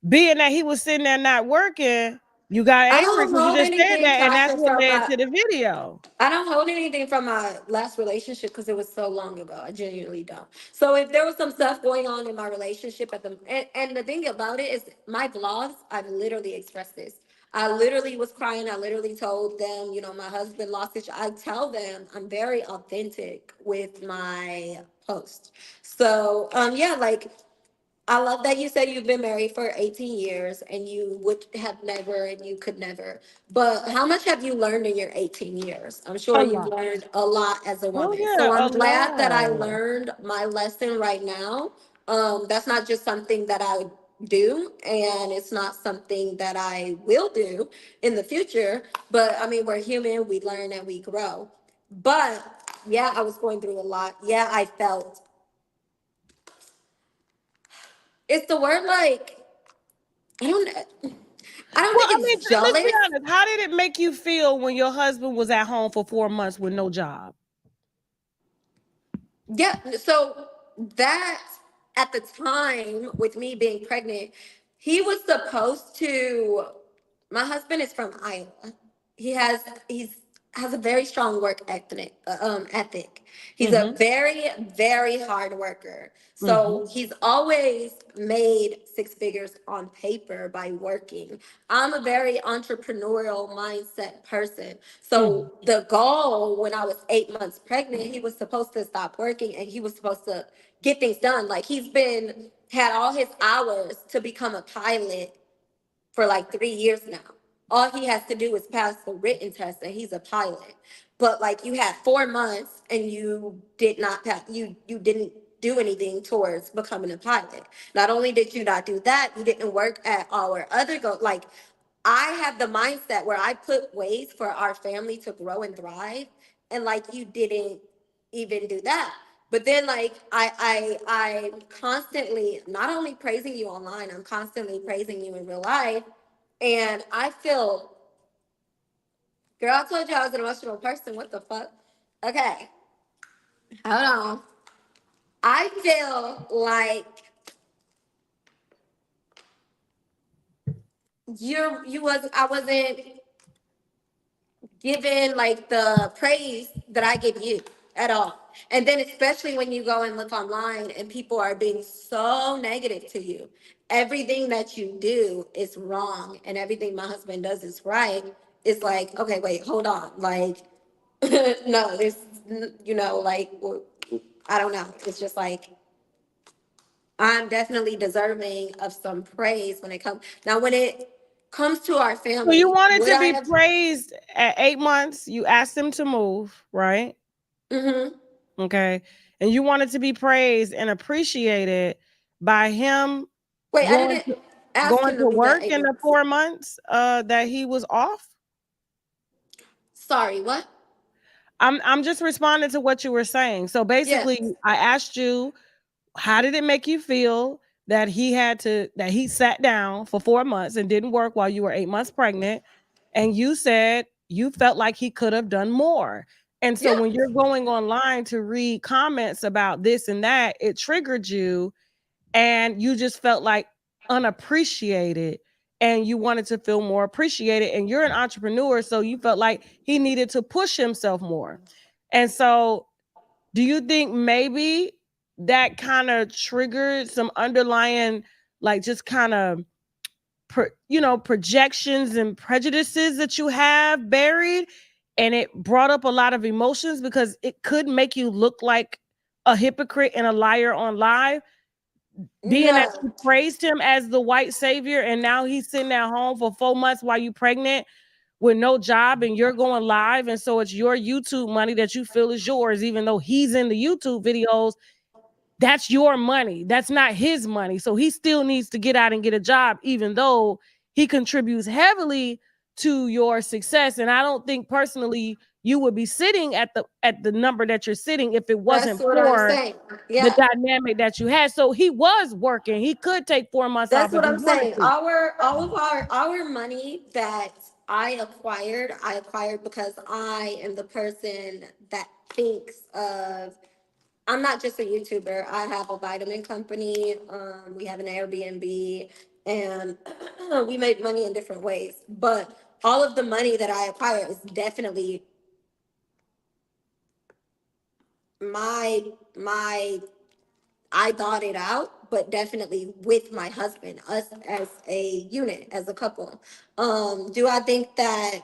Being that he was sitting there not working, you got I angry don't because you hold just said anything, that, and that's Tasha, what from led my to the video. I don't hold anything from my last relationship because it was so long ago. I genuinely don't. So if there was some stuff going on in my relationship and the thing about it is my vlogs, I've literally expressed this. I literally was crying. I literally told them, my husband lost his. I tell them I'm very authentic with my post. So yeah, like I love that you said you've been married for 18 years and you would have never and you could never. But how much have you learned in your 18 years? I'm sure A you've lot. learned a lot as a Oh woman. yeah, So a I'm glad that I lot. learned my lesson right now. That's not just something that I do, and it's not something that I will do in the future. But I mean, we're human, we learn and we grow. But yeah, I was going through a lot. Yeah, I felt it's the word like I don't I don't Well, think I mean, it's let's be jealous. honest. How did it make you feel when your husband was at home for 4 months with no job? Yeah. So that at the time with me being pregnant, he was supposed to. My husband is from Iowa. He's has a very strong work ethic. He's a Mm-hmm. very hard worker. Mm-hmm. So he's always made six figures on paper by working. I'm a very entrepreneurial mindset person. Mm-hmm. So the goal when I was 8 months pregnant, he was supposed to stop working and he was supposed to get things done. Like he's been had all his hours to become a pilot for like 3 years now. All he has to do is pass the written test and he's a pilot. But like you had 4 months and you did not pass, you didn't do anything towards becoming a pilot. Not only did you not do that, you didn't work at our other go like I have the mindset where I put ways for our family to grow and thrive, and like you didn't even do that. But then like I'm constantly not only praising you online, I'm constantly praising you in real life. And I feel, girl, I told you I was an emotional person. What the fuck? Okay, hold on. I feel like you was I wasn't given like the praise that I give you at all. And then especially when you go and look online and people are being so negative to you. Everything that you do is wrong and everything my husband does is right. It's like, okay, wait, hold on. Like no, there's like I don't know. It's just like I'm definitely deserving of some praise when it comes. Now when it comes to our So you family, wanted would to I be have praised at 8 months. You asked him to move, right? mhm. Okay. And you wanted to be praised and appreciated by him Wait, I going didn't to ask going him to to move at work eight in the months. 4 months that he was off. Sorry, what? I'm just responding to what you were saying. So Yes. basically, I asked you, how did it make you feel that he sat down for 4 months and didn't work while you were 8 months pregnant? And you said you felt like he could have done more. And so Yeah. when you're going online to read comments about this and that, it triggered you and you just felt like unappreciated and you wanted to feel more appreciated, and you're an entrepreneur, so you felt like he needed to push himself more. And so do you think maybe that kind of triggered some underlying, like, just kind of projections and prejudices that you have buried, and it brought up a lot of emotions because it could make you look like a hypocrite and a liar on live, being that No. you praised him as the white savior and now he's sitting at home for 4 months while you pregnant? with no job and you're going live, and so it's your YouTube money that you feel is yours, even though he's in the YouTube videos, that's your money. That's not his money. So he still needs to get out and get a job, even though he contributes heavily to your success. And I don't think personally you would be sitting at the number that you're sitting if it That's wasn't what I'm for saying. the Yeah. dynamic that you had. So he was working. He could take 4 months off That's if what he I'm wanted saying. to. All of our money that I acquired because I am the person that thinks of. I'm not just a YouTuber. I have a vitamin company. We have an Airbnb, and we make money in different ways. But all of the money that I acquire is definitely my I thought it out, but definitely with my husband, us as a unit, as a couple. Do I think that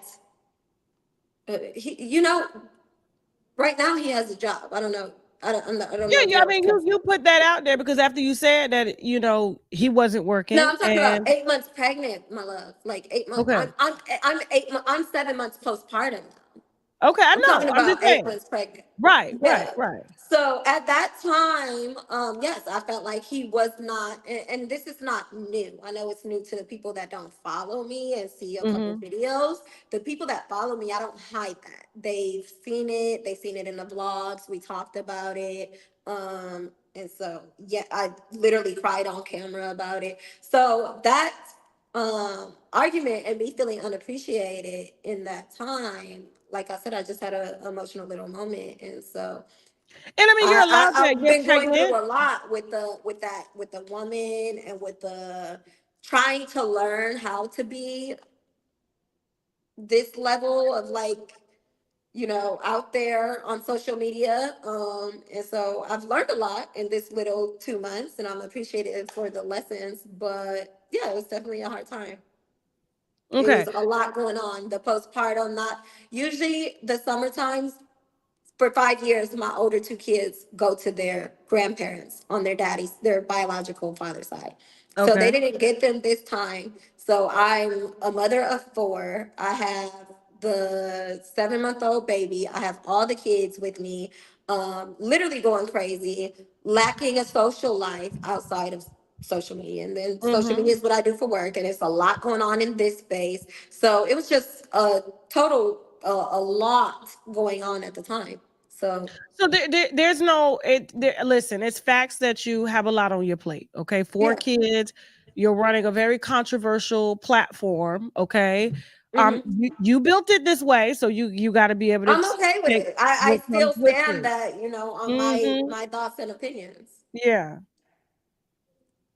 right now he has a job? I don't know. I don't Yeah, know if yeah. I that was mean, cut. you put that out there because after you said that, he wasn't No, working, I'm talking about and 8 months pregnant, my love. Like 8 months. okay, I'm 7 months postpartum. okay. I I'm know. talking I'm just about eight saying. months pregnant. Right, right, Yeah. right. So at that time, yes, I felt like he was not, and this is not new. I know it's new to the people that don't follow me and see a couple Mm-hmm. videos. The people that follow me, I don't hide that. They've seen it. They've seen it in the blogs. We talked about it. And so yeah, I literally cried on camera about it. So that argument and me feeling unappreciated in that time, like I said, I just had an emotional little moment. And so And I mean, you're allowed to I've get been going through pregnant. a lot with the woman and with the trying to learn how to be this level of like, out there on social media. And so I've learned a lot in this little 2 months, and I'm appreciative for the lessons. But yeah, it was definitely a hard time. It Okay. was a lot going on. The postpartum, not usually the summer times. For 5 years, my older two kids go to their grandparents on their biological father's side. So they Okay. didn't get them this time. So I'm a mother of four. I have the 7-month-old baby. I have all the kids with me, literally going crazy, lacking a social life outside of social media. And then social Mm-hmm. media is what I do for work, and it's a lot going on in this space. So it was just a total, a lot going on at the time. So So there's no listen, it's facts that you have a lot on your plate. Okay. Four yeah. kids, you're running a very controversial platform. Okay. Hmm. You built it this way, so you got to be able to I'm okay with take it. what I comes still with stand it. that, on Mm-hmm. my thoughts and opinions. Yeah.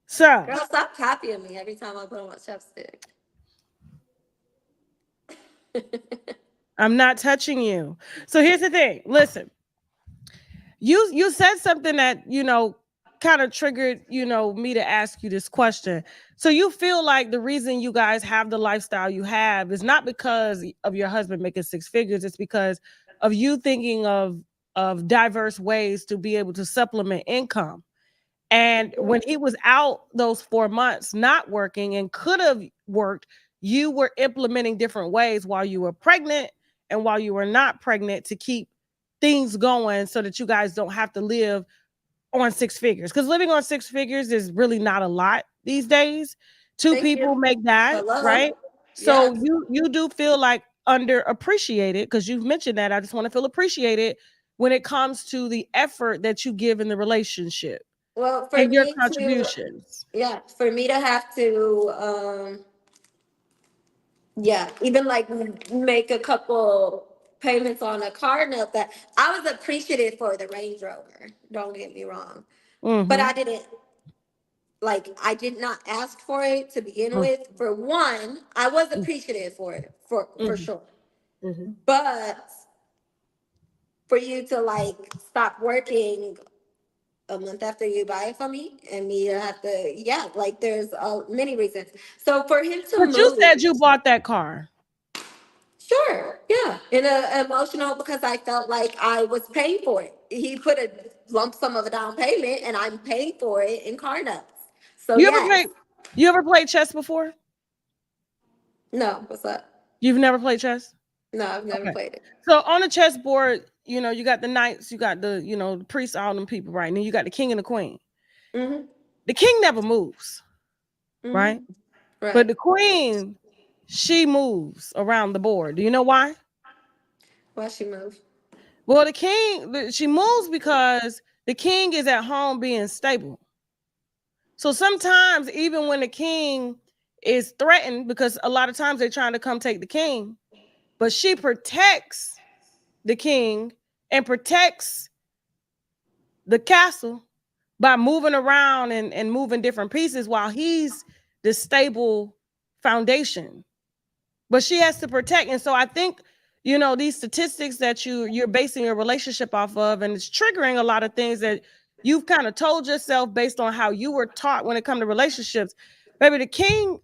So Girl, stop copying me every time I put on my chapstick. I'm not touching you. So here's the thing. Listen, you said something that kind of triggered me to ask you this question. So you feel like the reason you guys have the lifestyle you have is not because of your husband making six figures, it's because of you thinking of diverse ways to be able to supplement income. And when he was out those 4 months not working and could have worked, you were implementing different ways while you were pregnant and while you were not pregnant to keep things going so that you guys don't have to live on six figures. Because living on six figures is really not a lot these days. Two Thank people you. make that, Hello. right? So Yes. you do feel like underappreciated because you've mentioned that. I just want to feel appreciated when it comes to the effort that you give in the relationship Well, for and your me to, contributions. yeah, for me to have to, yeah, even like make a couple payments on a car note, that I was appreciative for the Range Rover. Don't get me wrong. But Mhm. I did not ask for it to begin Mm, with. For one, I was mm, appreciative for it, for mhm, sure. mhm. But for you to like stop working a month after you buy it from me, and me to have to, yeah, like there's many reasons. So for him to But you move, said you bought that car. sure, yeah, in a emotional, because I felt like I was paying for it. He put a lump sum of a down payment, and I'm paying for it in car notes. So You ever play yes. you ever played chess before? No, what's up? You've never played chess? No, I've never Okay. played it. So on the chessboard, you got the knights, you got the priests, all them people, right? And then you got the king and the queen. Mm-hmm. The king never moves, right? Mm-hmm. But Right. the queen, she moves around the board. Do you know why? Why she move? Well, she moves because the king is at home being stable. So sometimes, even when the king is threatened, because a lot of times they're trying to come take the king, but she protects the king and protects the castle by moving around and moving different pieces while he's the stable foundation. But she has to protect. And so I think, these statistics that you're basing your relationship off of, and it's triggering a lot of things that you've kind of told yourself based on how you were taught when it comes to relationships. Baby, the king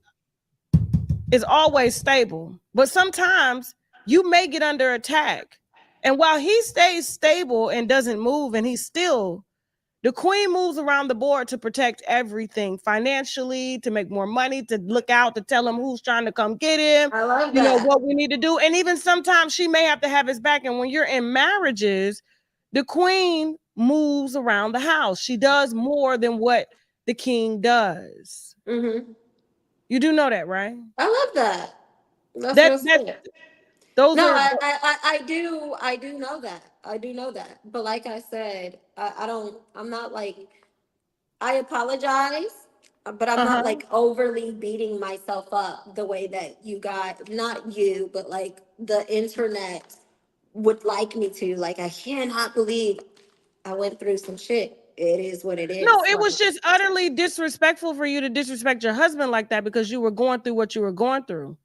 is always stable, but sometimes you may get under attack. And while he stays stable and doesn't move and he's still, the queen moves around the board to protect everything financially, to make more money, to look out, to tell him who's trying to come get him, I love that. what we need to do. And even sometimes she may have to have his back. And when you're in marriages, the queen moves around the house. She does more than what the king does. Mm-hmm. You do know that, right? I love that. That's That real that sweet. those No, are I do know that. I do know that. But like I said, I don't, I'm not like, I apologize, but I'm not uh-huh. like overly beating myself up the way that you got, not you, but like the internet would like me to. Like, I cannot believe I went through some shit. It is what it No, is. it Like, was just utterly disrespectful for you to disrespect your husband like that because you were going through what you were going through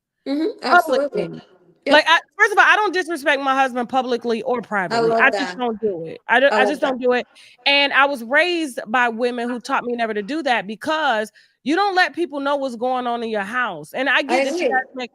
absolutely. publicly. Like, Yep. first of all, I don't disrespect my husband publicly or I privately. I love just that. don't do it. I I just love don't that. do it. And I was raised by women who taught me never to do that because you don't let people know what's going on in your house. And I I get that you agree. guys make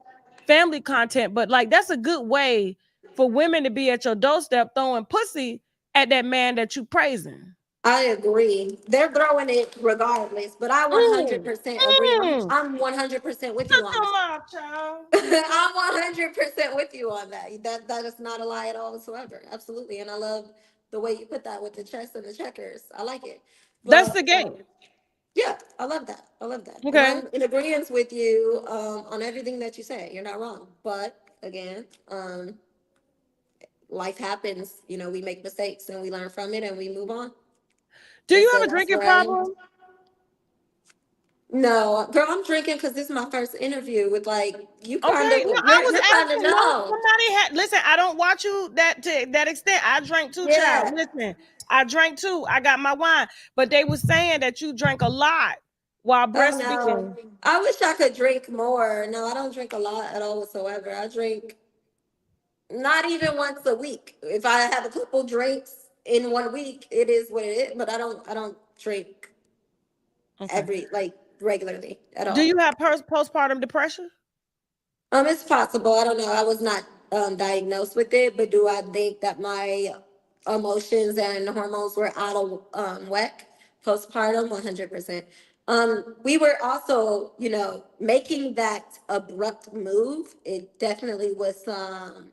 family content, but like that's a good way for women to be at your doorstep throwing pussy at that man that you praising. I agree. They're throwing it regardless, but I Mm, 100% agree. mm. I'm 100% with you Shut on your that. mouth, child. I'm 100% with you on that. That is not a lie at all whatsoever. Absolutely. And I love the way you put that with the chess and the checkers. I like it. That's But the game. yeah, I love that. I love that. And Okay. I'm in agreement with you on everything that you say. You're not wrong. But again, life happens. We make mistakes and we learn from it and we move on. Do And you so have a that's drinking where I am. problem? No, girl, I'm drinking because this is my first interview with like you. Kind Okay, of, no, I was you're kind of asking. No, know. somebody had. Listen, I don't watch you that to that extent. I drank too, child. Yeah. Listen, I drank too. I got my wine, but they were saying that you drank a lot while Oh no, breastfeeding. I wish I could drink more. No, I don't drink a lot at all whatsoever. I drink not even once a week. If I have a couple drinks in 1 week, it is what it is. But I don't drink Okay. every like regularly at Do all. you have postpartum depression? It's possible. I don't know. I was not diagnosed with it, but do I think that my emotions and hormones were out of whack postpartum? 100%. We were also, making that abrupt move. It definitely was some,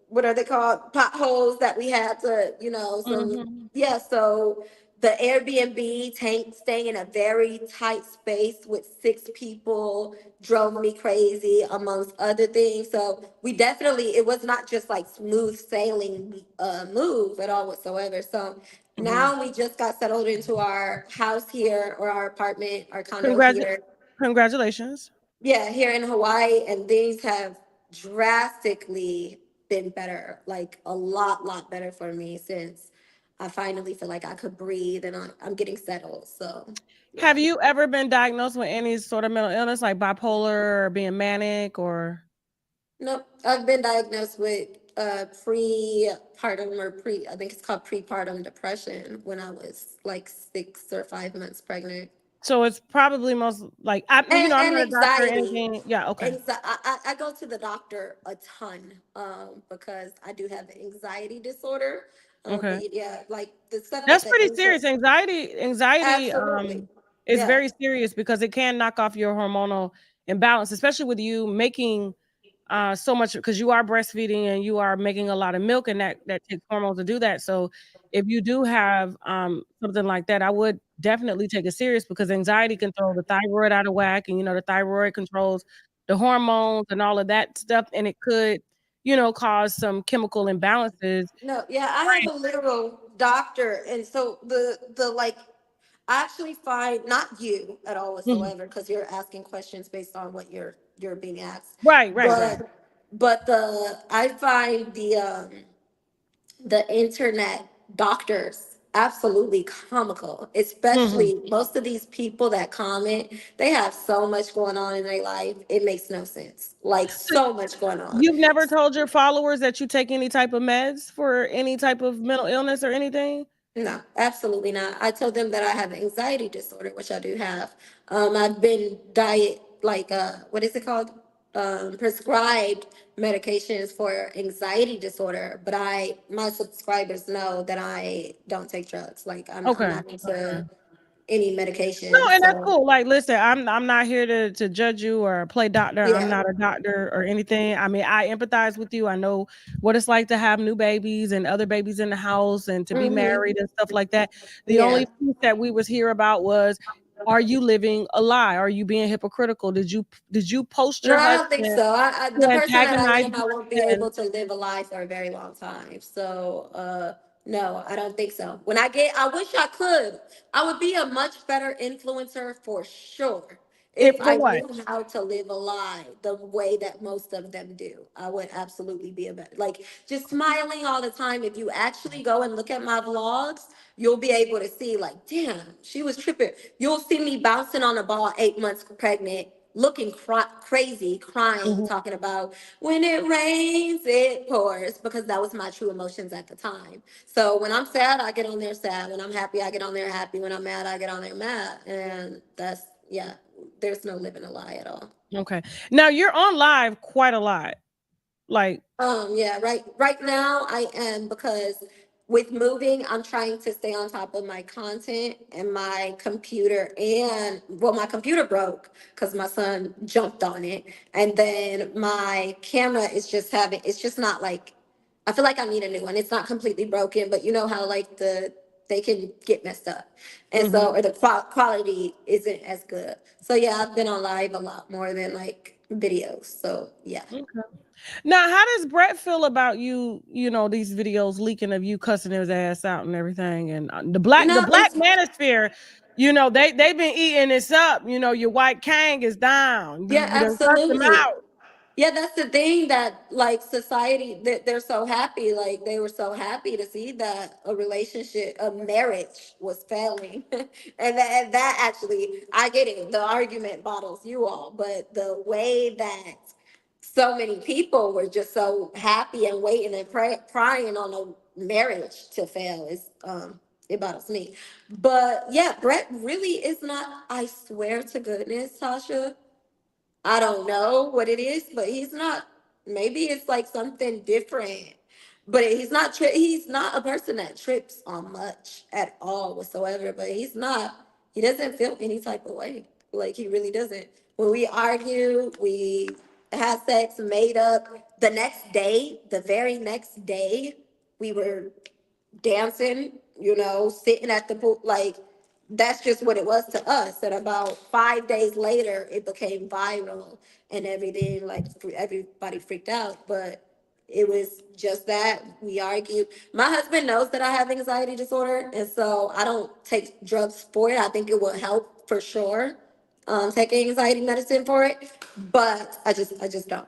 what are they called, potholes that we had to, some, Mm-hmm. yeah. So the Airbnb tank, staying in a very tight space with 6 people drove me crazy, amongst other things. So we definitely, it was not just like smooth sailing move at all whatsoever. So Mm-hmm. now we just got settled into our house here, or our apartment, our condo Congratu- here, Congratulations. yeah, here in Hawaii, and things have drastically been better, like a lot better for me since I finally feel like I could breathe and I'm getting settled. So, yeah. Have you ever been diagnosed with any sort of mental illness, like bipolar or being manic or? Nope, I've been diagnosed with prepartum or I think it's called prepartum depression when I was like 6 or 5 months pregnant. So it's probably most like I'm And not a doctor or anxiety. anything. Yeah, okay. I go to the doctor a ton because I do have anxiety disorder. Okay. But yeah, like the stuff that That's the pretty serious. Anxiety absolutely, is yeah, very serious because it can knock off your hormonal imbalance, especially with you making so much because you are breastfeeding and you are making a lot of milk, and that takes hormones to do that. So if you do have something like that, I would definitely take it serious because anxiety can throw the thyroid out of whack, and the thyroid controls the hormones and all of that stuff, and it could cause some chemical imbalances. No, yeah, I have a literal doctor, and so the like, I actually find not you at all Mhm. whatsoever, because you're asking questions based on what you're being asked, Right, right, right. but the I find the internet doctors absolutely comical, Mhm. especially most of these people that comment. They have so much going on in their life, it makes no sense, like So so much going on. you've never told your followers that you take any type of meds for any type of mental illness or anything? No, absolutely not. I told them that I have anxiety disorder, which I do have. I've been what is it called? Prescribed medications for anxiety disorder, but my subscribers know that I don't take drugs. Like I'm Okay. not into any No, medication. and that's So cool. Like, listen, I'm not here to judge you or play doctor. I'm yeah. not a doctor or anything. I mean, I empathize with you. I know what it's like to have new babies and other babies in the house and to be married Hmm. and stuff like that. The Yeah. only piece that we was here about was, are you living a lie? Are you being hypocritical? Did you post No, your I don't think husband so. to The person that I antagonize am, you I won't be and able to live a life for a very long time. So, no, I don't think so. I wish I could. I would be a much better influencer for sure if it for I what? knew how to live a lie the way that most of them do. I would absolutely be a better, like, just smiling all the time. If you actually go and look at my vlogs, you'll be able to see, like, damn, she was tripping. You'll see me bouncing on a ball 8 months pregnant, looking crazy, crying, Mhm. talking about when it rains, it pours, because that was my true emotions at the time. So when I'm sad, I get on there sad. When I'm happy, I get on there happy. When I'm mad, I get on there mad. And yeah, there's no living a lie at all. Okay. Now you're on live quite a lot. Like, Yeah, right now I am, because with moving, I'm trying to stay on top of my content and my computer, and well, my computer broke because my son jumped on it. And then my camera is it's just not like, I feel like I need a new one. It's not completely broken, but you know how like they can get messed up. And mhm. so, or the quality isn't as good. So yeah, I've been on live a lot more than like videos. So yeah. Okay. Now, how does Brett feel about these videos leaking of you cussing his ass out and everything? And the black It's manosphere, they've been eating this up. Your white king is down. Yeah, You done cussed him absolutely. out. Yeah, that's the thing, that like society, that they're so happy, like they were so happy to see that a relationship, a marriage was failing. And that actually, I get it. The argument bottles you all, but the way that so many people were just so happy and waiting and crying on a marriage to fail is it bothers me. But yeah, Brett really is not, I swear to goodness, Tasha, I don't know what it is, but he's not. Maybe it's like something different. But he's not a person that trips on much at all whatsoever. But he's not. He doesn't feel any type of way. Like he really doesn't. When we argue, we have sex, made up. The next day, the very next day, we were dancing, sitting at the pool. Like, that's just what it was to us. And about 5 days later, it became viral and everything. Like, everybody freaked out. But it was just that we argued. My husband knows that I have anxiety disorder. And so I don't take drugs for it. I think it will help for sure. Taking anxiety medicine for it. But I just don't.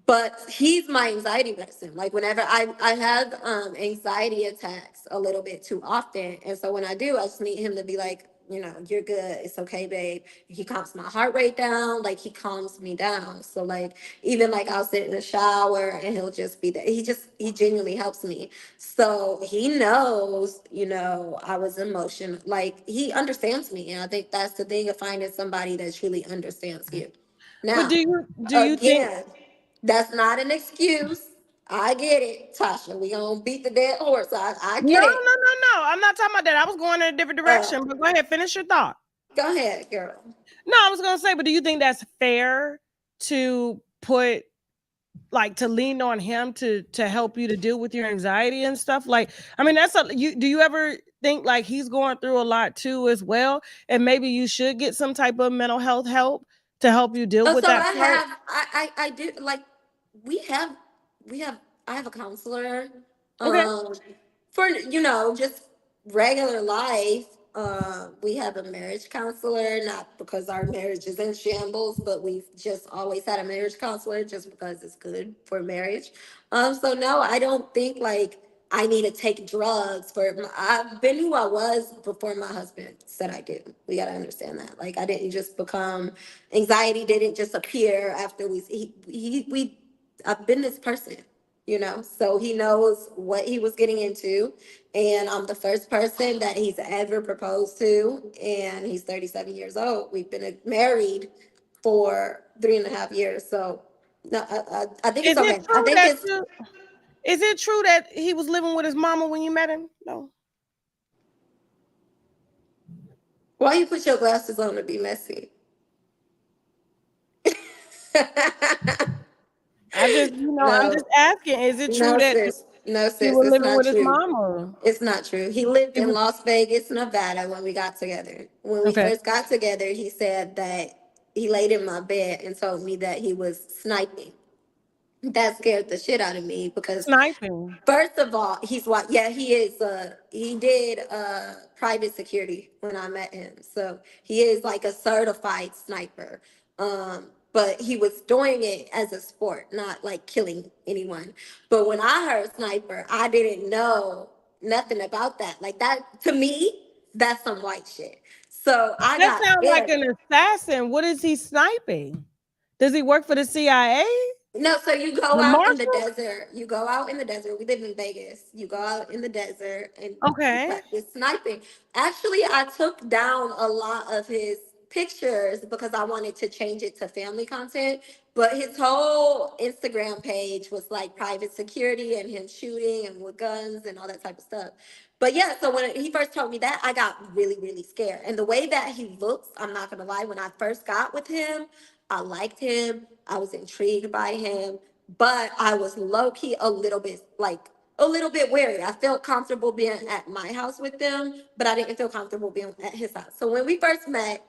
But he's my anxiety medicine. Like whenever I have anxiety attacks a little bit too often, and so when I do, I just need him to be like, you're good, it's okay, babe. He calms my heart rate down, like he calms me down. So like, even like I'll sit in the shower and he'll just be there. He genuinely helps me. So he knows, I was emotional. Like he understands me, and I think that's the thing of finding somebody that truly understands you. But Now, do you think? again, that's not an excuse. I get it, Tasha. We gonna beat the dead horse. I No, get no, it. no, no. I'm not talking about that. I was going in a different Uh, direction. But go ahead, finish your thought. Go ahead, girl. No, I was gonna say, but do you think that's fair to put like to lean on him to help you to deal with your anxiety and stuff? Like, I mean, that's a you do you ever think like he's going through a lot too as well? And maybe you should get some type of mental health help to help you deal Oh, with so that part? I do like we have we have I have a counselor Okay. um for just regular life. We have a marriage counselor, not because our marriage is in shambles, but we've just always had a marriage counselor just because it's good for marriage. So no, I don't think like I need to take drugs I've been who I was before my husband said I do. We got to understand that. Like I didn't just become anxiety didn't just appear after we I've been this person, so he knows what he was getting into, and I'm the first person that he's ever proposed to, and he's 37 years old. We've been married for 3.5 years, so no, I think it's Is it okay. I true think that it's you is it true that he was living with his mama when you met him? No. why you put your glasses on to be messy. I just, I'm No, just asking, is it true no, that sis. No, he sis. was It's living not with his true. mama? It's not true. He lived He in was Las Vegas, Nevada when we got together. When we okay. first got together, he said that he laid in my bed and told me that he was sniping. That scared the shit out of me because Sniping. first of all, he's what? Yeah, he is. He did private security when I met him, so he is like a certified sniper. But he was doing it as a sport, not like killing anyone. But when I heard sniper, I didn't know nothing about that. Like that to me, that's some white shit. So I That got sounds like scared. an assassin. What is he sniping? Does he work for the CIA? No, so you go The out in the marshal? desert. You go out in the desert. We live in Vegas. You go out in the desert and you Okay. practice sniping. Actually, I took down a lot of his pictures because I wanted to change it to family content. But his whole Instagram page was like private security and him shooting and with guns and all that type of stuff. But yeah, so when he first told me that, I got really, really scared. And the way that he looks, I'm not gonna lie, when I first got with him, I liked him. I was intrigued by him, but I was low key a little bit wary. I felt comfortable being at my house with them, but I didn't feel comfortable being at his house. So when we first met,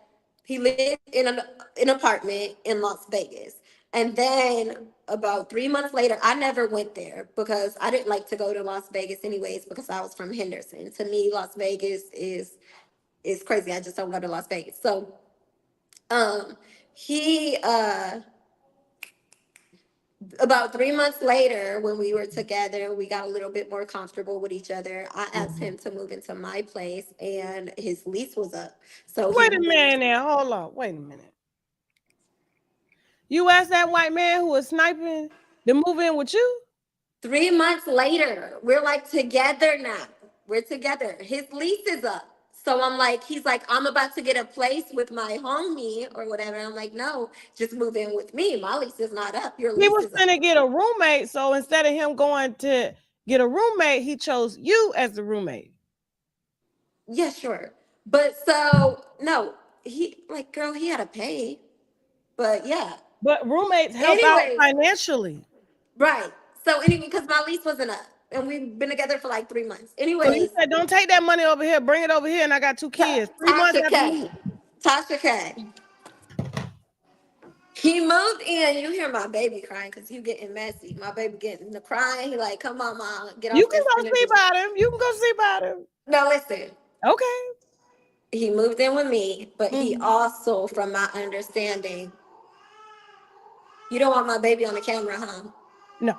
he lived in an apartment in Las Vegas. And then about 3 months later, I never went there because I didn't like to go to Las Vegas anyways because I was from Henderson. To me, Las Vegas is crazy. I just don't go to Las Vegas. So um he about 3 months later, when we were together, we got a little bit more comfortable with each other. I asked Mhm. him to move into my place, and his lease was up. So he Wait a moved. minute now. Hold on. Wait a minute. You asked that white man who was sniping to move in with you? 3 months later, we're like together now. We're together. His lease is up. So I'm like, he's like, I'm about to get a place with my homie or whatever. I'm like, no, just move in with me. My lease is not up. Your He lease was is up. finna get a roommate, so instead of him going to get a roommate, he chose you as the roommate. Yeah, sure. But so no, he like, girl, he had to pay. But yeah. But roommates help out Anyways, financially. right. So anyway, because my lease wasn't up, and we've been together for like 3 months. So he Anyways, said, "Don't take that money over here. Bring it over here." And I got two kids. 3 months Tasha after K, you. Tasha K, he moved in. You hear my baby crying because you getting messy. My baby getting the crying. He like, come on, mom, get You off can this go see energy. about him. You can go see about him. No, listen. Okay. He moved in with me, but he Mhm. also, from my understanding, you don't want my baby on the camera, huh? No.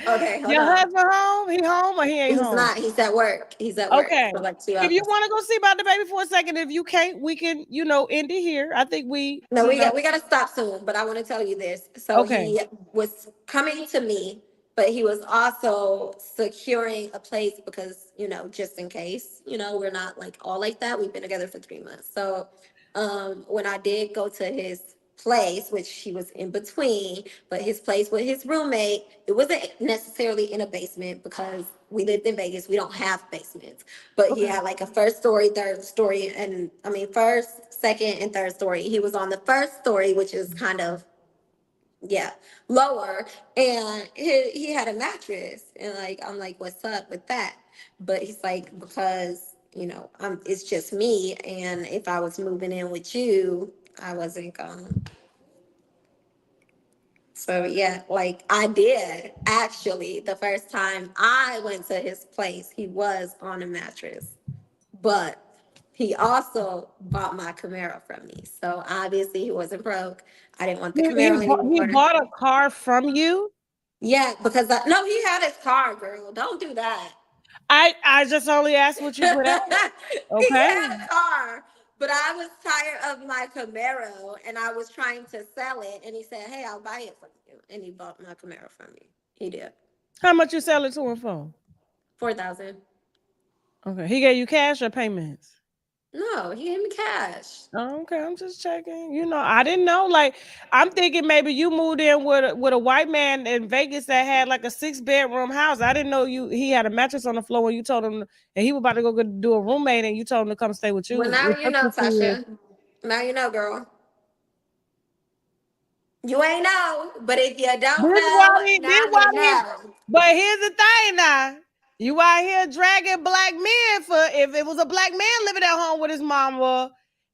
Okay, hold Your on. husband home? He home or he ain't He's home? not. He's at work. He's at work Okay. for like two If you hours. want to go see about the baby for a second, if you can't, we can, end it here. I think No, we got to stop soon. But I want to tell you this. So okay. he was coming to me, but he was also securing a place because just in case we're not like all like that. We've been together for 3 months. So when I did go to his place, which he was in between, but his place with his roommate, it wasn't necessarily in a basement because we lived in Vegas. We don't have basements, but he Okay. had like a first story, third story, and I mean, first, second, and third story. He was on the first story, which is kind of, yeah, lower, and he had a mattress, and like, I'm like, what's up with that? But he's like, because, it's just me, and if I was moving in with you, I wasn't going. So yeah, like I did actually the first time I went to his place, he was on a mattress, but he also bought my Camaro from me. So obviously he wasn't broke. I didn't want the Camaro He anymore. bought a car from you. Yeah, because no, he had his car, girl. Don't do that. I just only asked what He you put out. Okay. had a car, but I was tired of my Camaro and I was trying to sell it. And he said, "Hey, I'll buy it from you." And he bought my Camaro from me. He did. How much you sell it to him for? 4,000. Okay. He gave you cash or payments? No, he gave me cash. Oh, okay, I'm just checking. I didn't know. Like, I'm thinking maybe you moved in with a white man in Vegas that had like a 6-bedroom house. I didn't know he had a mattress on the floor when you told him, and he was about to go do a roommate, and you told him to come stay with Well, you. now you know, Respectfully, Tasha. Now you know, girl. You ain't know, but if you don't this why know, this now why you he. know. But here's the thing, now. You out here dragging black men for if it was a black man living at home with his mama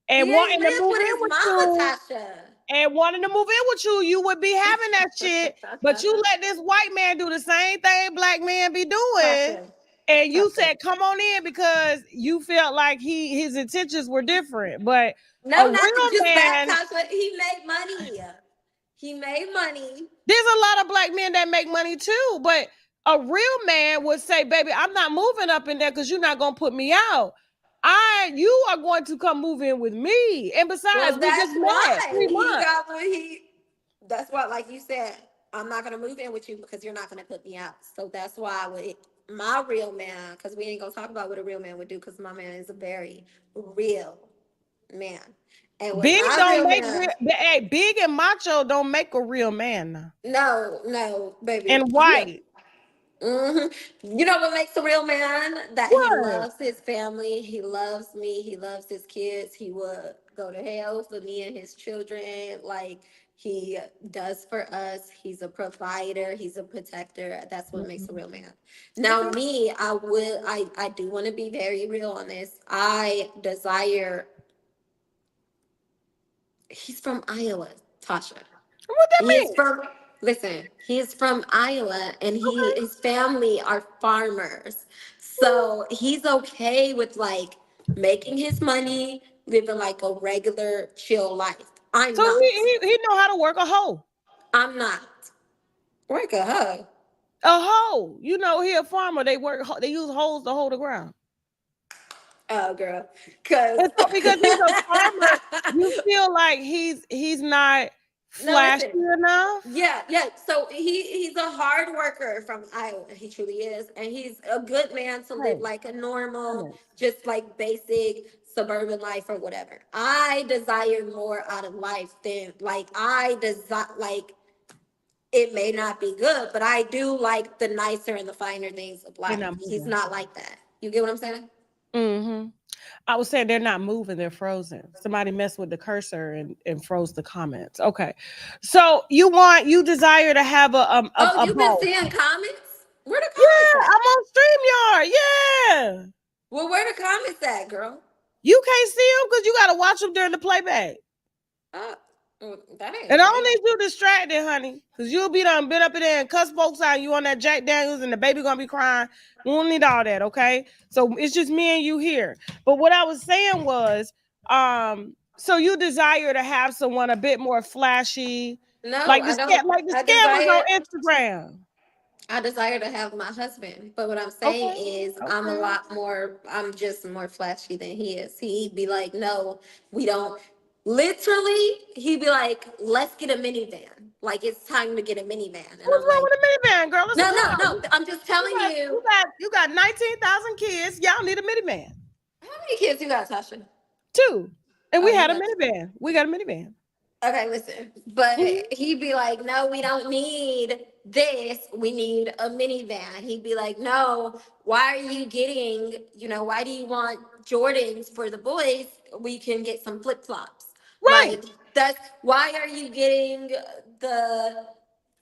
and He ain't wanting to live move with in his with mama, you. Tasha. And wanting to move in with you, you would be having that shit. But you let this white man do the same thing black men be doing. Tasha. And you Tasha. said, come on in because you felt like his intentions were different. But a No, not real just that, man, Tasha. He made money. He made money. there's a lot of black men that make money too. But a real man would say, baby, I'm not moving up in there because you're not gonna put me out. You are going to come move in with me. And besides, Well, we just that's met why 3 months. that's what, like you said, I'm not gonna move in with you because you're not gonna put me out. So that's why my real man, because we ain't gonna talk about what a real man would do, because my man is a very real man. And with Big my don't real make man, hey, big and macho don't make a real man now. no, no, baby, And white. hmm You know what makes a real man? That he What? loves his family. He loves me. He loves his kids. He would go to hell for me and his children. Like he does for us. He's a provider. He's a protector. That's what makes a Mhm. real man. Now, Okay. me, I do want to be very real on this. I desire. He's from Iowa, Tasha. What that He is mean? from listen, he's from Iowa and Okay. his family are farmers. So he's okay with like making his money, living like a regular chill life. I'm So not. he know how to work a hoe. I'm not. Work a hug. A hoe. He a farmer. They use hoes to hold the ground. Oh girl. Cause And so because he's a farmer, you feel like he's not no, flashy listen. enough. Yeah, yeah. So he's a hard worker from Iowa. He truly is, and he's a good man to live Hey, like a normal, come just like basic suburban life or whatever. I desire more out of life than like I desire like it may not be good, but I do like the nicer and the finer things of they're life. not He's moving. not like that. You get what I'm saying? Mm-hmm. I was saying they're not moving, they're frozen. Somebody messed with the cursor and froze the comments. Okay. So you desire to have Oh, a you've been bowl. seeing comments? Where the comments Yeah, at? I'm on StreamYard. Yeah. Well, where the comments at, girl? You can't see them because you gotta watch them during the playback. Uh, that ain't And I right. don't need you distracted, honey. Cause you'll be done been up in there and cuss folks out. You on that Jack Daniels and the baby gonna be crying. We don't need all that, okay? So it's just me and you here. But what I was saying was, so you desire to have someone a bit more flashy, No, I don't. like the I scammers on desire. Instagram. I desire to have my husband, but what I'm saying Okay. is I'm a Okay. lot more. I'm just more flashy than he is. He'd be like, "No, we don't." Literally, he'd be like, "Let's get a minivan. Like it's time to get a minivan." And What's I'm wrong like, with a minivan, girl? It's a "No, car. no, no. I'm just telling you. You got 19,000 kids. Y'all need a minivan. How many kids you got, Tasha? Two. And Oh, we you had a got. minivan. We got a minivan. Okay, listen. But Mhm. he'd be like, no, we don't need this. We need a minivan. He'd be like, no, why are you getting, why do you want Jordans for the boys? We can get some flip flops. Right. Like, that's why are you getting the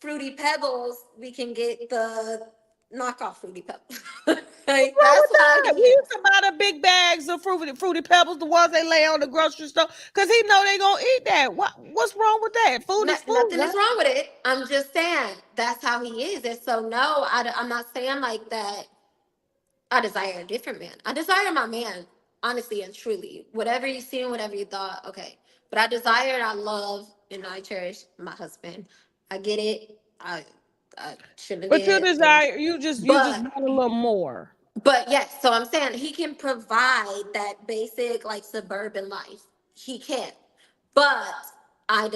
Fruity Pebbles? We can get the knockoff Fruity Pebbles. What's Like, wrong that's with how that? he We used is. to buy the big bags of fruity pebbles, the ones they lay on the grocery store, because he know they gonna eat that. What's wrong with that? Food No, is food, nothing huh? is wrong with it. I'm just saying that's how he is. And so, no, I'm not saying like that. I desire a different man. I desire my man, honestly and truly. Whatever you seen, whatever you thought, okay. But I desire, I love, and I cherish my husband. I get it. I shouldn't have But you did things. desire, you just But want a little more. yes, so I'm saying he can provide that basic like suburban life. He can. But I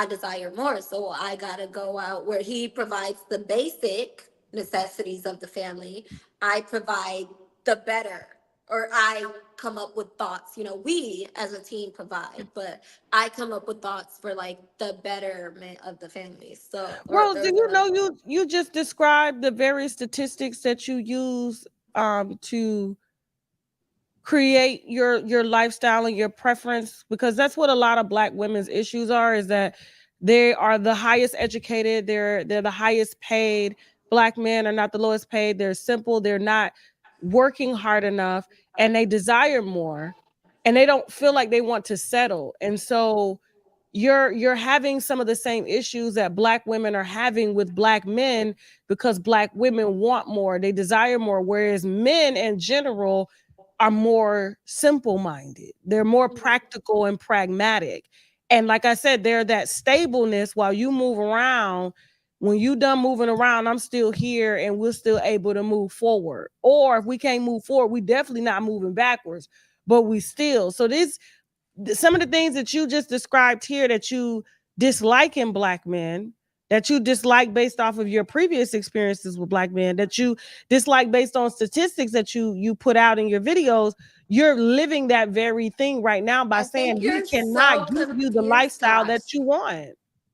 desire more. So I gotta go out where he provides the basic necessities of the family. I provide the better. Or I come up with thoughts, we as a team provide, but I come up with thoughts for like the betterment of the family. So Rose, do or you the know you just described the very statistics that you use to create your lifestyle and your preference, because that's what a lot of black women's issues are, is that they are the highest educated, they're the highest paid. Black men are not the lowest paid. They're simple, they're not working hard enough, and they desire more, and they don't feel like they want to settle. And so you're having some of the same issues that black women are having with black men, because black women want more, they desire more, whereas men in general are more simple minded. They're more practical and pragmatic. And like I said, they're that stableness while you move around. When you done moving around, I'm still here and we're still able to move forward. Or if we can't move forward, we definitely not moving backwards, but we still. So this some of the things that you just described here that you dislike in black men, that you dislike based off of your previous experiences with black men, that you dislike based on statistics that you put out in your videos, you're living that very thing right now by I think saying we you're cannot so give you the confused, lifestyle Tosh. that you want.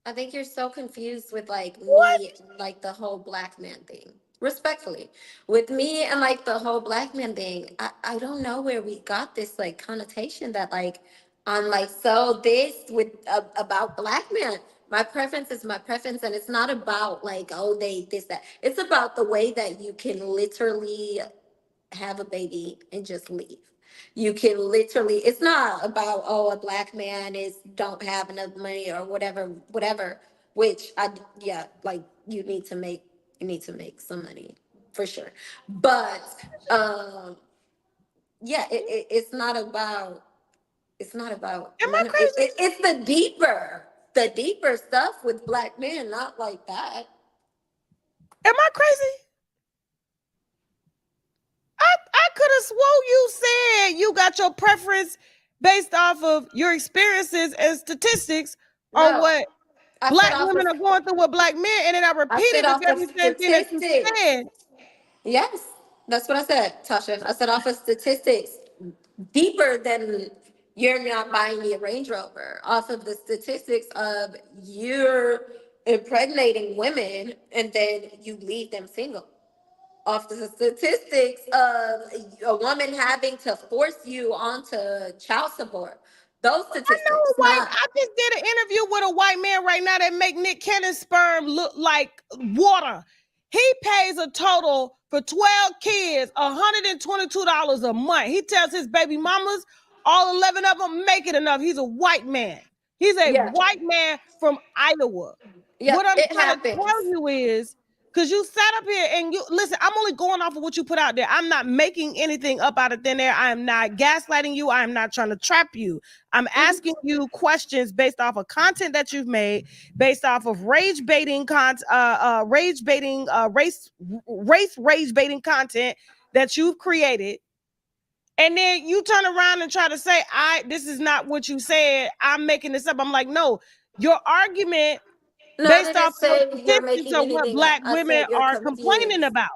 I think you're so confused with like What? me, like the whole black man thing. Respectfully, with me and like the whole black man thing, I don't know where we got this like connotation that like I'm like so this with about black men. My preference is my preference, and it's not about like oh they this that. It's about the way that you can literally have a baby and just leave. You can literally, it's not about, oh, a black man is don't have enough money or whatever, whatever, which yeah, like you need to make some money for sure. But yeah, it's not about Am I none of it, crazy? it's the deeper stuff with black men, not like that. Am I crazy? I could have swore you said you got your preference based off of your experiences and statistics on No, what I said black off women of are going through with black men, and then I I said repeated the off of very same thing that you statistics. said. Yes, that's what I said, Tasha. I said off of statistics, deeper than you're not buying me a Range Rover, off of the statistics of you're impregnating women and then you leave them single. Off the statistics of a woman having to force you onto child support. Those I know a statistics, white. not I just did an interview with a white man right now that make Nick Cannon's sperm look like water. He pays a total for 12 kids $122 a month. He tells his baby mamas all 11 of them make it enough. He's a white man. He's a yeah. white man from Iowa. What Yep, I'm it trying to tell happens. you is, because you sat up here and you listen, I'm only going off of what you put out there. I'm not making anything up out of thin air. I am not gaslighting you. I am not trying to trap you. I'm asking you questions based off of content that you've made, based off of race rage baiting content that you've created. And then you turn around and try to say, this is not what you said. I'm making this up. I'm like, no, your argument No, I based didn't off of say you're statistics making of what anything up. black I women said you're are complaining confused. about.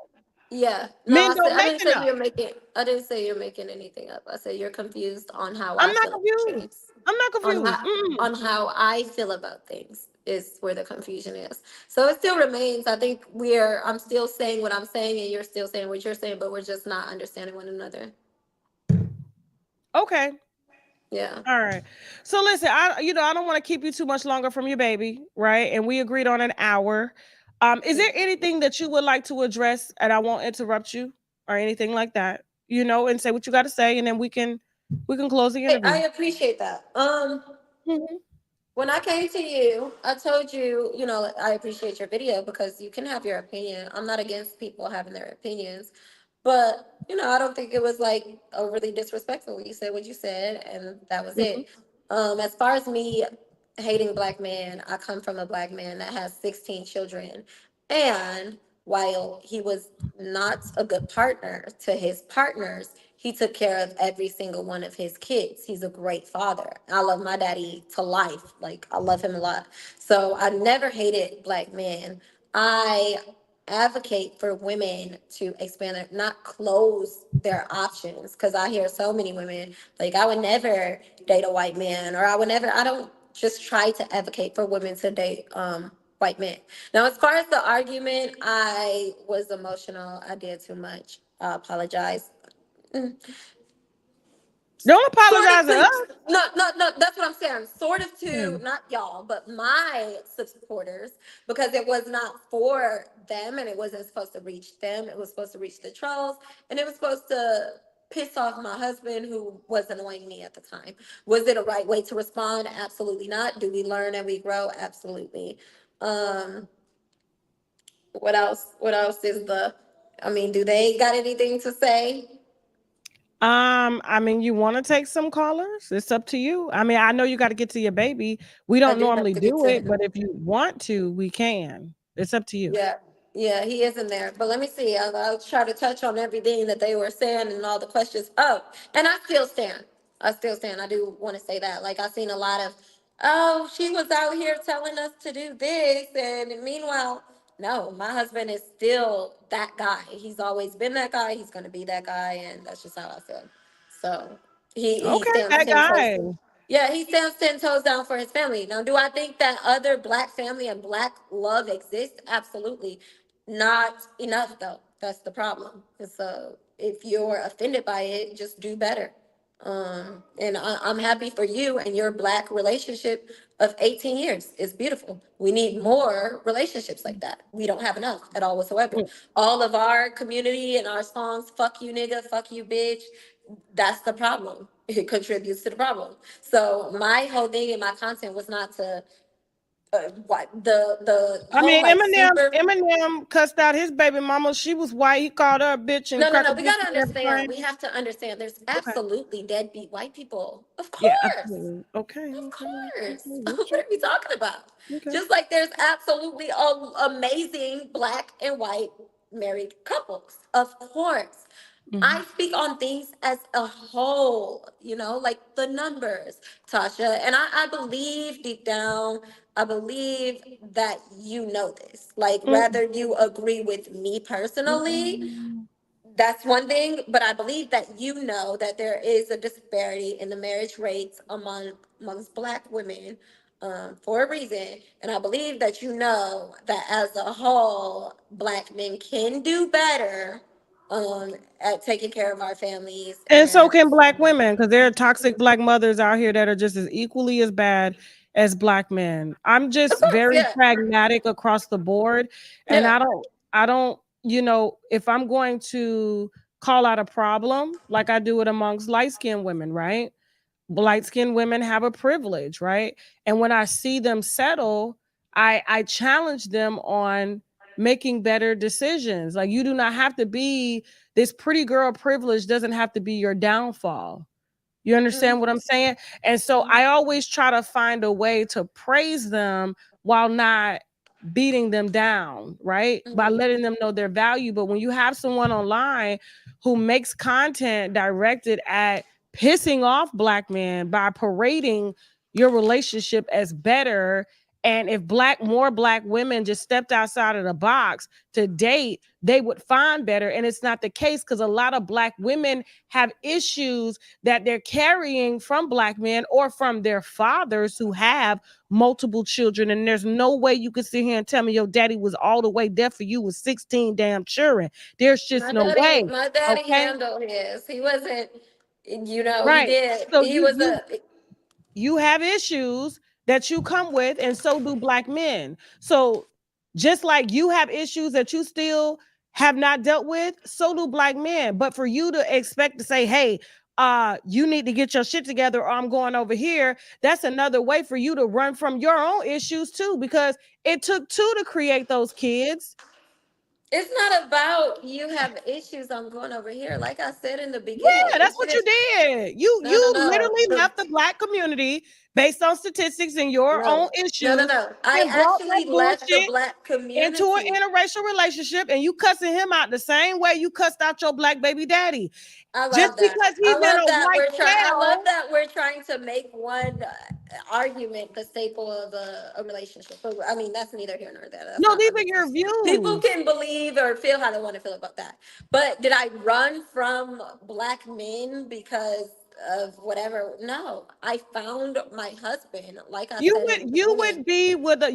Yeah. No, Men don't I make didn't say enough. you're making. I didn't say you're making anything up. I said you're confused on how I'm I not feel about confused. things. I'm not On confused. how Mm-mm. on how I feel about things is where the confusion is. So it still remains. I think we're. I'm still saying what I'm saying, and you're still saying what you're saying, but we're just not understanding one another. Okay. Yeah. All right. So listen, I don't want to keep you too much longer from your baby, right? And we agreed on an hour. Is there anything that you would like to address and I won't interrupt you or anything like that? And say what you got to say and then we can close the Hey, I interview. appreciate that. Mhm. When I came to you, I told you, I appreciate your video because you can have your opinion. I'm not against people having their opinions, but I don't think it was like overly disrespectful. You said what you said, and that was Mhm. it. As far as me hating black men, I come from a black man that has 16 children, and while he was not a good partner to his partners, he took care of every single one of his kids. He's a great father. I love my daddy to life. Like, I love him a lot. So I never hated black men. I advocate for women to expand it, not close their options. Because I hear so many women like, I would never date a white man, or I don't just try to advocate for women to date white men. Now, as far as the argument, I was emotional. I did too much. I apologize. Don't Sort of apologize to to, us. no, no, no, that's what I'm saying. Sort of to, Mm. not y'all, but my supporters, because it was not for them and it wasn't supposed to reach them. It was supposed to reach the trolls, and it was supposed to piss off my husband who was annoying me at the time. Was it a right way to respond? Absolutely not. Do we learn and we grow? Absolutely. Um, what else? What else is I mean, do they got anything to say? I mean, you want to take some callers? It's up to you. I mean, I know you got to get to your baby. We I don't do have normally to get do to it, him. but if you want to, we can. It's up to you. Yeah, yeah, he is in there. But let me see. I'll try to touch on everything that they were saying and all the questions. Oh, and I still stand. I still stand. I do want to say that. Like, I've seen a lot of, oh, she was out here telling us to do this. And meanwhile, no, my husband is still that guy. He's always been that guy. He's going to be that guy. And that's just how I feel. So he Okay, stands that 10 toes. guy. Yeah, he stands 10 toes down for his family. Now, do I think that other black family and black love exists? Absolutely. Not enough, though. That's the problem. And so if you're offended by it, just do better. And I'm happy for you and your black relationship of 18 years. It's beautiful. We need more relationships like that. We don't have enough at all whatsoever. Mm. All of our community and our songs, fuck you nigga, fuck you bitch, that's the problem. It contributes to the problem. So my whole thing in my content was not to what the I whole mean, like Eminem, super. Eminem cussed out his baby mama. She was white. He called her a bitch and No, no, crack no. a We bitch gotta and understand. everything. We have to understand. There's Okay. absolutely deadbeat white people. Of Yeah, course. absolutely. Okay, Of okay, okay. course. With What you. are we talking about? Okay. Just like there's absolutely amazing black and white married couples. Of course. Mhm. I speak on things as a whole, like the numbers, Tasha. And I believe deep down, I believe that you know this. Like, Mm, whether you agree with me personally, mm, that's one thing, but I believe that you know that there is a disparity in the marriage rates amongst black women, for a reason. And I believe that you know that as a whole, black men can do better at taking care of our families And so and can black women, because there are toxic black mothers out here that are just as equally as bad as black men. I'm of just course, very yeah, pragmatic across the board. And yeah. I don't, if I'm going to call out a problem, like I do it amongst light skinned women, right? Light skinned women have a privilege, right? And when I see them settle, I challenge them on making better decisions. Like, you do not have to be this pretty girl privilege doesn't have to be your downfall. You understand what Mhm, I'm saying? And so mhm, I always try to find a way to praise them while not beating them down, right? By mhm, letting them know their value. But when you have someone online who makes content directed at pissing off black men by parading your relationship as better And if more black women just stepped outside of the box to date, they would find better. And it's not the case, because a lot of black women have issues that they're carrying from black men or from their fathers who have multiple children. And there's no way you could sit here and tell me your daddy was all the way there for you with 16 damn children. There's just no way. My daddy Okay. handled his. He wasn't, he Right. did. So He was a. you have issues that you come with, and so do black men. So just like you have issues that you still have not dealt with, so do black men. But for you to expect to say, hey, you need to get your shit together or I'm going over here, that's another way for you to run from your own issues too, because it took two to create those kids. It's not about you have issues. I'm going over here. Like I said in the Yeah, beginning, that's what you did. You no, no, no. literally left the black community based on statistics and your own issues No. I and brought that actually left the bullshit black into an community. interracial relationship, and you cussing him out the same way you cussed out your black baby daddy. I love Just that. because he's in a white I love cell. that we're trying to make one argument the staple of a relationship. But I mean, that's neither here nor there. That's No, not these my are your business. People views. can believe or feel how they want to feel about that. But did I run from black men because of whatever? No, I found my husband. Like I said in the beginning,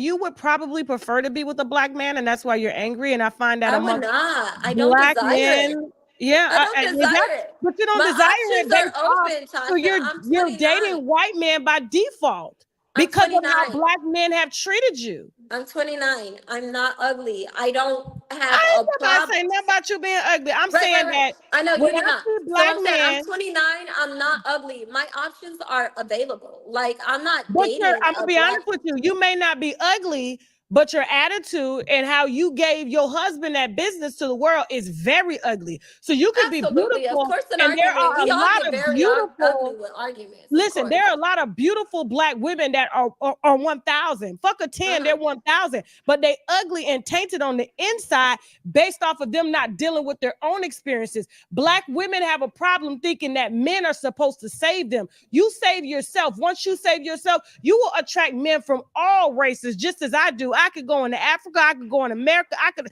You would probably prefer to be with a black man, and that's why you're angry. And I find that I would amongst not. I don't black desire it. men. Yeah, I don't desire it. but you don't My desire it options based are off. open, So Tasha. I'm you're 29. dating white men by default I'm because of how 29. black men have treated you. I'm 29. I'm not ugly. I don't have I a ain't about to problem. say nothing about you being ugly. I'm Right. saying that I know when you did I not. see So black I'm saying I'm men, 29. I'm not ugly. My options are available. Like I'm not but dating I'm a gonna be black. honest with you, you may not be ugly, but your attitude and how you gave your husband that business to the world is very ugly. So you could be Absolutely, of beautiful, course, an and there argument. are a We all lot get of very ugly beautiful. with arguments, of Listen, course. there are a lot of beautiful black women that are 1,000. Fuck a 10, they're 1,000. But they ugly and tainted on the inside based off of them not dealing with their own experiences. Black women have a problem thinking that men are supposed to save them. You save yourself. Once you save yourself, you will attract men from all races, just as I do. I could go into Africa, I could go in America, I could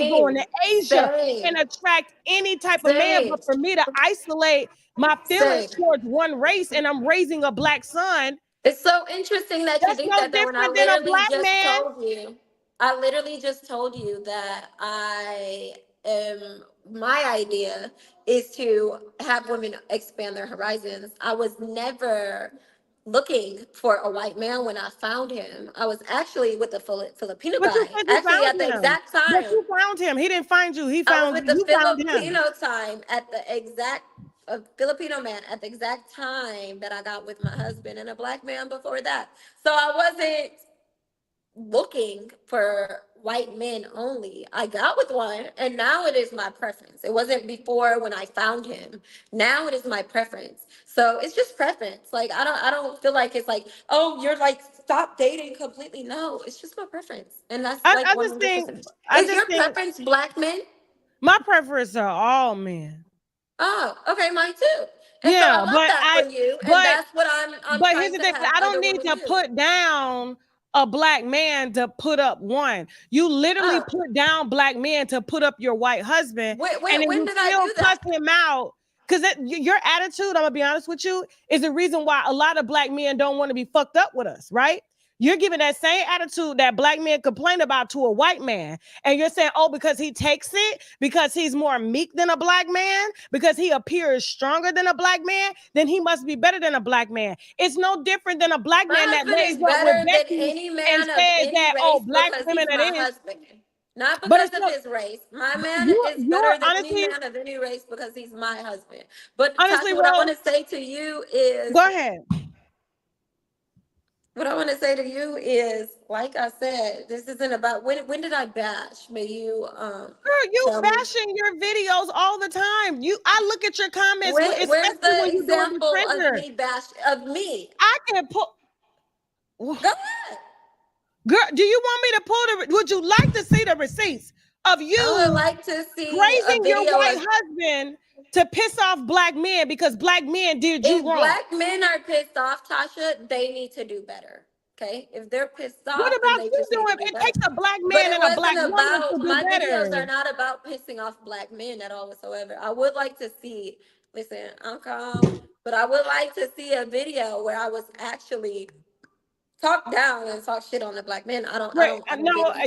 go into Asia Same. and attract any type of man. Same. But for me to isolate my feelings Same. towards one race and I'm raising a black son, It's so interesting that you that's think no that, though, when different than a black man. I literally just told you that I am, my idea is to have women expand their horizons. I was never looking for a white man when I found him. I was actually with a Filipino But you guy, said you actually found at the him. exact But time. you found him. He didn't find you. He I was found with you. the You found him. Filipino time at the exact a Filipino man at the exact time that I got with my husband, and a black man before that. So I wasn't looking for white men only. I got with one, and now it is my preference. It wasn't before when I found him. Now it is my preference. So it's just preference. Like I don't feel like it's like, oh, you're like stop dating completely. No, it's just my preference, and that's like I one just hundred think percent. I Is just your think preference black men? my preference are all men. Oh, okay, mine too. And so I Yeah, love that for you, and but that's what I'm but here's trying the to thing. have I don't other need women to do. put down a black man to put up one. You literally Oh, put down black men to put up your white husband, and then when you did I still do cuss that? him out. Because your attitude, I'm gonna be honest with you, is the reason why a lot of black men don't want to be fucked up with us, right? You're giving that same attitude that black men complain about to a white man. And you're saying, oh, because he takes it, because he's more meek than a black man, because he appears stronger than a black man, then he must be better than a black man. It's no different than a black My man that husband lays is up with better than Becky any and man of says any that, oh, race black because women he's are my this. husband. Not But because it's of no, his race. My man is you're better than any honestly, man of any race because he's my husband. But honestly, Tasha, what I want Rose, to say to you is, go ahead. like I said, this isn't about when did I bash? May you Girl, you tell me bashing your videos all the time. I look at your comments, where's especially the when you're doing the example of trigger. me bash of me? I can put. Go ahead. Girl, do you want me to pull would you like to see the receipts of I would you like to see a praising your video white of husband to piss off black men because black men did you if wrong? black men are pissed off, Tasha, they need to do better. Okay, if they're pissed What off, then about they you just need to doing? do It better. takes a black But man it and a black wasn't woman to about, do my videos better. are not about pissing off black men at all whatsoever. I would like to see, listen, I'm calm, but I would like to see a video where I was actually talk down and talk shit on the black men. Right. I don't No, get it.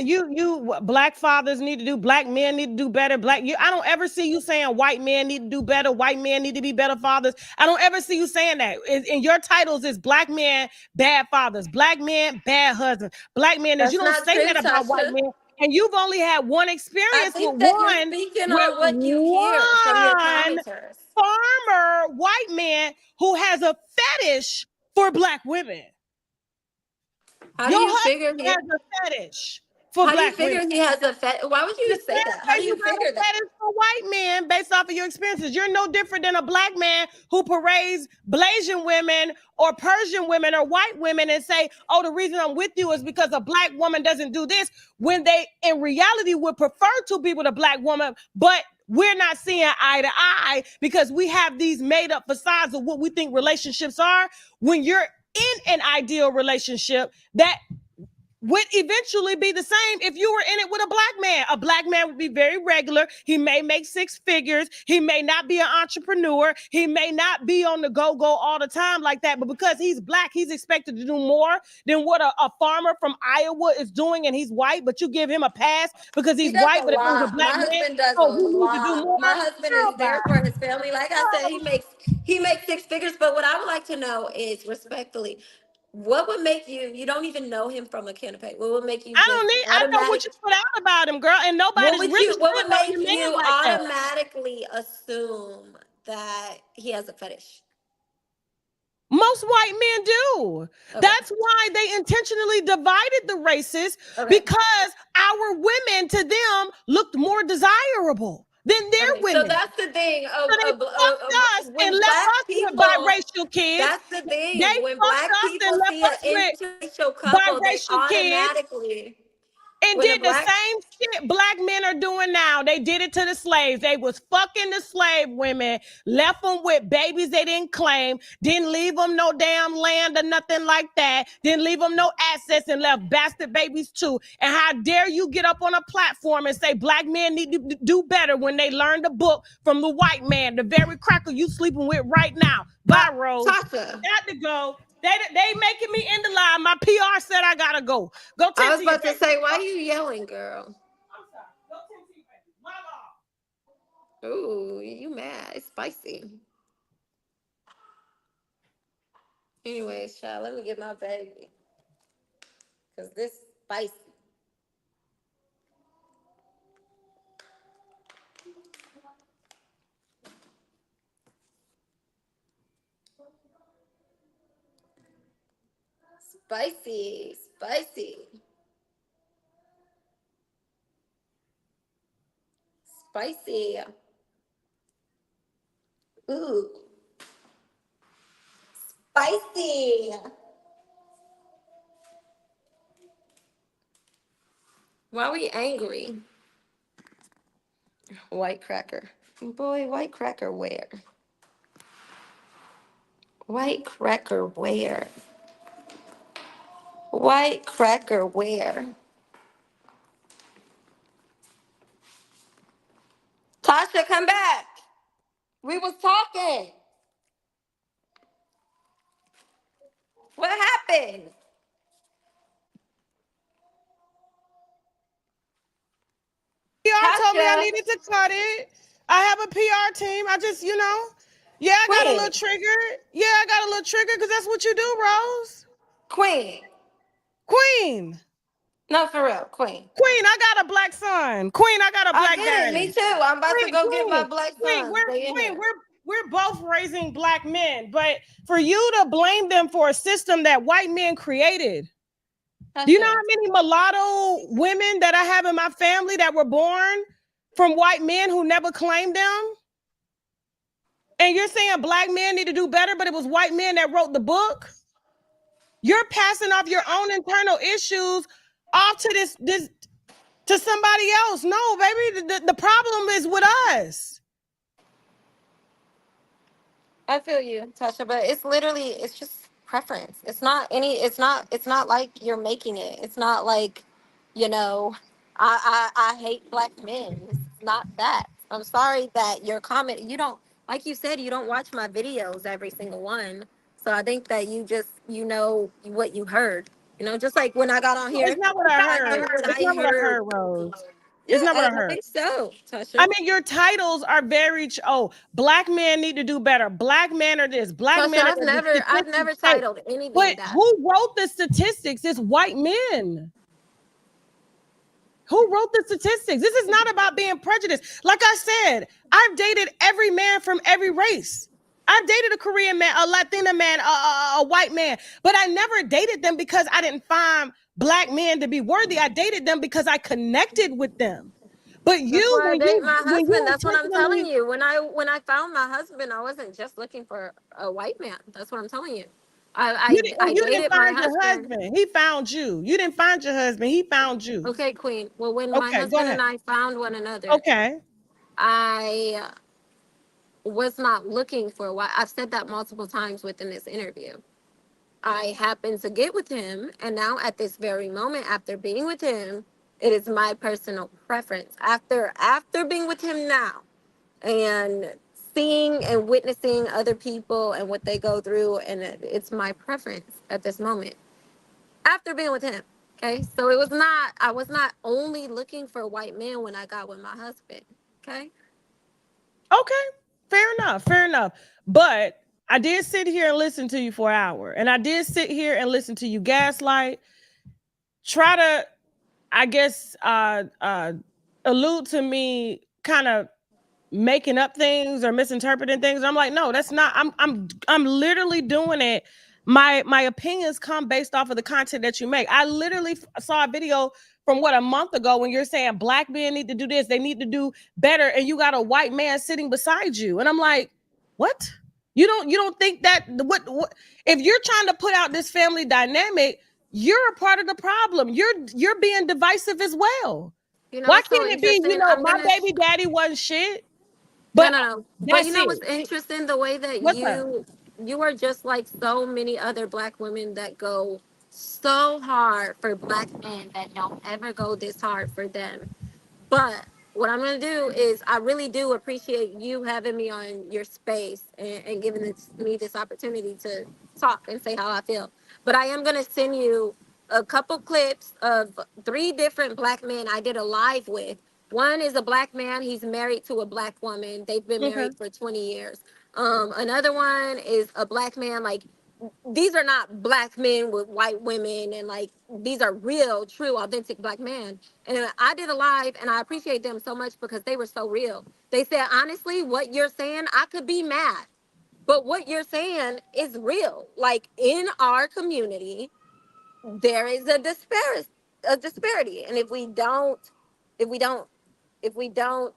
black fathers need to do, black men need to do better. I don't ever see you saying white men need to do better. White men need to be better fathers. I don't ever see you saying that. In your titles is black men, bad fathers, black men, bad husbands, black men. You That's don't not say true, that about white Tasha. men. And you've only had one I experience think that you're speaking on what you hear from your one commenters. farmer white man who has a fetish for black women. How do Your you figure husband he? has a fetish for How do you black women. figure he has a fet? Why would The you say same that? How way do you you got a figure that? fetish for white men based off of your experiences. You're no different than a black man who parades Blasian women or Persian women or white women and say, oh, the reason I'm with you is because a black woman doesn't do this, when they in reality would prefer to be with a black woman, but we're not seeing eye to eye because we have these made up facades of what we think relationships are. When you're in an ideal relationship, that would eventually be the same if you were in it with a black man. A black man would be very regular. He may make six figures. He may not be an entrepreneur. He may not be on the go-go all the time like that. But because he's black, he's expected to do more than what a farmer from Iowa is doing, and he's white, but you give him a pass because He he's does white. a But if it was a lot. black My man, husband does a oh, he needs to do lot. more. My husband is Girl, bye. there for his family. Like I said, Girl, he makes six figures. But what I would like to know is, respectfully, what would make you? You don't even know him from a can of paint. What would make you just I know what automatic? you put out about him, girl, and What nobody's would really you? What shitting would on your make man you like that. automatically assume that he has a fetish? Most white men do. Okay. That's why they intentionally divided the races, Okay. because our women to them looked more desirable than their Okay. So women. that's the thing So they fucked us and when left black us with people. biracial kids. That's the They thing. When fucked black us and people left see an us with interracial couple, they biracial kids automatically, and when a did the black, same shit black men are doing now. They did it to the slaves. They was fucking the slave women, left them with babies they didn't claim, didn't leave them no damn land or nothing like that, didn't leave them no assets, and left bastard babies too. And how dare you get up on a platform and say black men need to do better when they learned a book from the white man, the very cracker you sleeping with right now. Bye, Rose. Tasha, Got to go. They making me end the line. My PR said I gotta go. Go I tend was to your about to baby. say, why are you yelling, girl? I'm sorry. Go tend to your baby. Log off. Ooh, you mad? It's spicy. Anyways, child, let me get my baby, cause this spicy. Spicy, spicy, spicy. Ooh, spicy. Why are we angry? White cracker. Boy, white cracker where? White cracker where? White cracker where? Tasha, come back. We was talking. What happened? PR told me I Tasha, needed to cut it. I have a PR team. I just, yeah, I got a little Queen, trigger. Yeah, I got a little trigger because that's what you do, Rose. Queen. Queen. No, for real, Queen. Queen, I got a black son. Queen, I got a I black get it. Me daddy. too. I'm about to Queen, go get my Queen, black Queen, sons. They in here. we're both raising black men, but for you to blame them for a system that white men created. Do you know how Tasha. many mulatto women that I have in my family that were born from white men who never claimed them? And you're saying black men need to do better, but it was white men that wrote the book? You're passing off your own internal issues off to this to somebody else. No, baby, the problem is with us. I feel you, Tasha, but it's literally, it's just preference. It's not like you're making it. It's not like, you know, I hate black men. It's not that. I'm sorry that your comment, you don't, like you said, you don't watch my videos, every single one. So I think that you just, what you heard. Just like when I got on It's here, not what I I heard. heard what It's I not what I heard. heard, Rose. Yeah, It's not what I I heard. think so, I Tasha. mean, your titles are very, black men need to do better. Black men are this. Black Tasha, men are I've that. The never I've never statistics say. titled anything But that. who wrote the statistics? It's white men. Who wrote the statistics? This is not about being prejudiced. Like I said, I've dated every man from every race. I've dated a Korean man, a Latina man, a white man, but I never dated them because I didn't find black men to be worthy. I dated them because I connected with them. But That's you, why I date my when you husband. That's what I'm telling intentionally, you. When I found my husband, I wasn't just looking for a white man. That's what I'm telling you. I you didn't dated my find your husband. husband. He found you. You didn't find your husband. He found you. Okay, Queen. Well, when my Okay, go husband ahead. and I found one another, Okay. I was not looking for a white. I've said that multiple times within this interview. I happened to get with him, and now at this very moment, after being with him, it is my personal preference. After being with him now, and seeing and witnessing other people and what they go through, and it's my preference at this moment. After being with him, okay. So I was not only looking for white men when I got with my husband. Okay. Okay, fair enough, fair enough. But I did sit here and listen to you for an hour, and I did sit here and listen to you gaslight, try to, I guess, allude to me kind of making up things or misinterpreting things. I'm like, no, that's not. I'm literally doing it. My opinions come based off of the content that you make. I literally saw a video from what, a month ago, when you're saying black men need to do this, they need to do better, and you got a white man sitting beside you, and I'm like, what? You don't think that what if you're trying to put out this family dynamic, you're a part of the problem. You're being divisive as well. Why It's so can't it be, interesting. my baby daddy wasn't shit, No, but no, no. But that's what's it. interesting? The way that What's up? you are just like so many other black women that go so hard for black men that don't ever go this hard for them. But what I'm going to do is, I really do appreciate you having me on your space, and giving me this opportunity to talk and say how I feel. But I am going to send you a couple clips of three different black men I did a live with. One is a black man. He's married to a black woman. They've been Okay. married for 20 years. Another one is a black man. Like, these are not black men with white women, and like, these are real, true, authentic black men. And I did a live, and I appreciate them so much because they were so real. They said, honestly, what you're saying, I could be mad, but what you're saying is real. Like, in our community, there is a disparity. And if we don't if we don't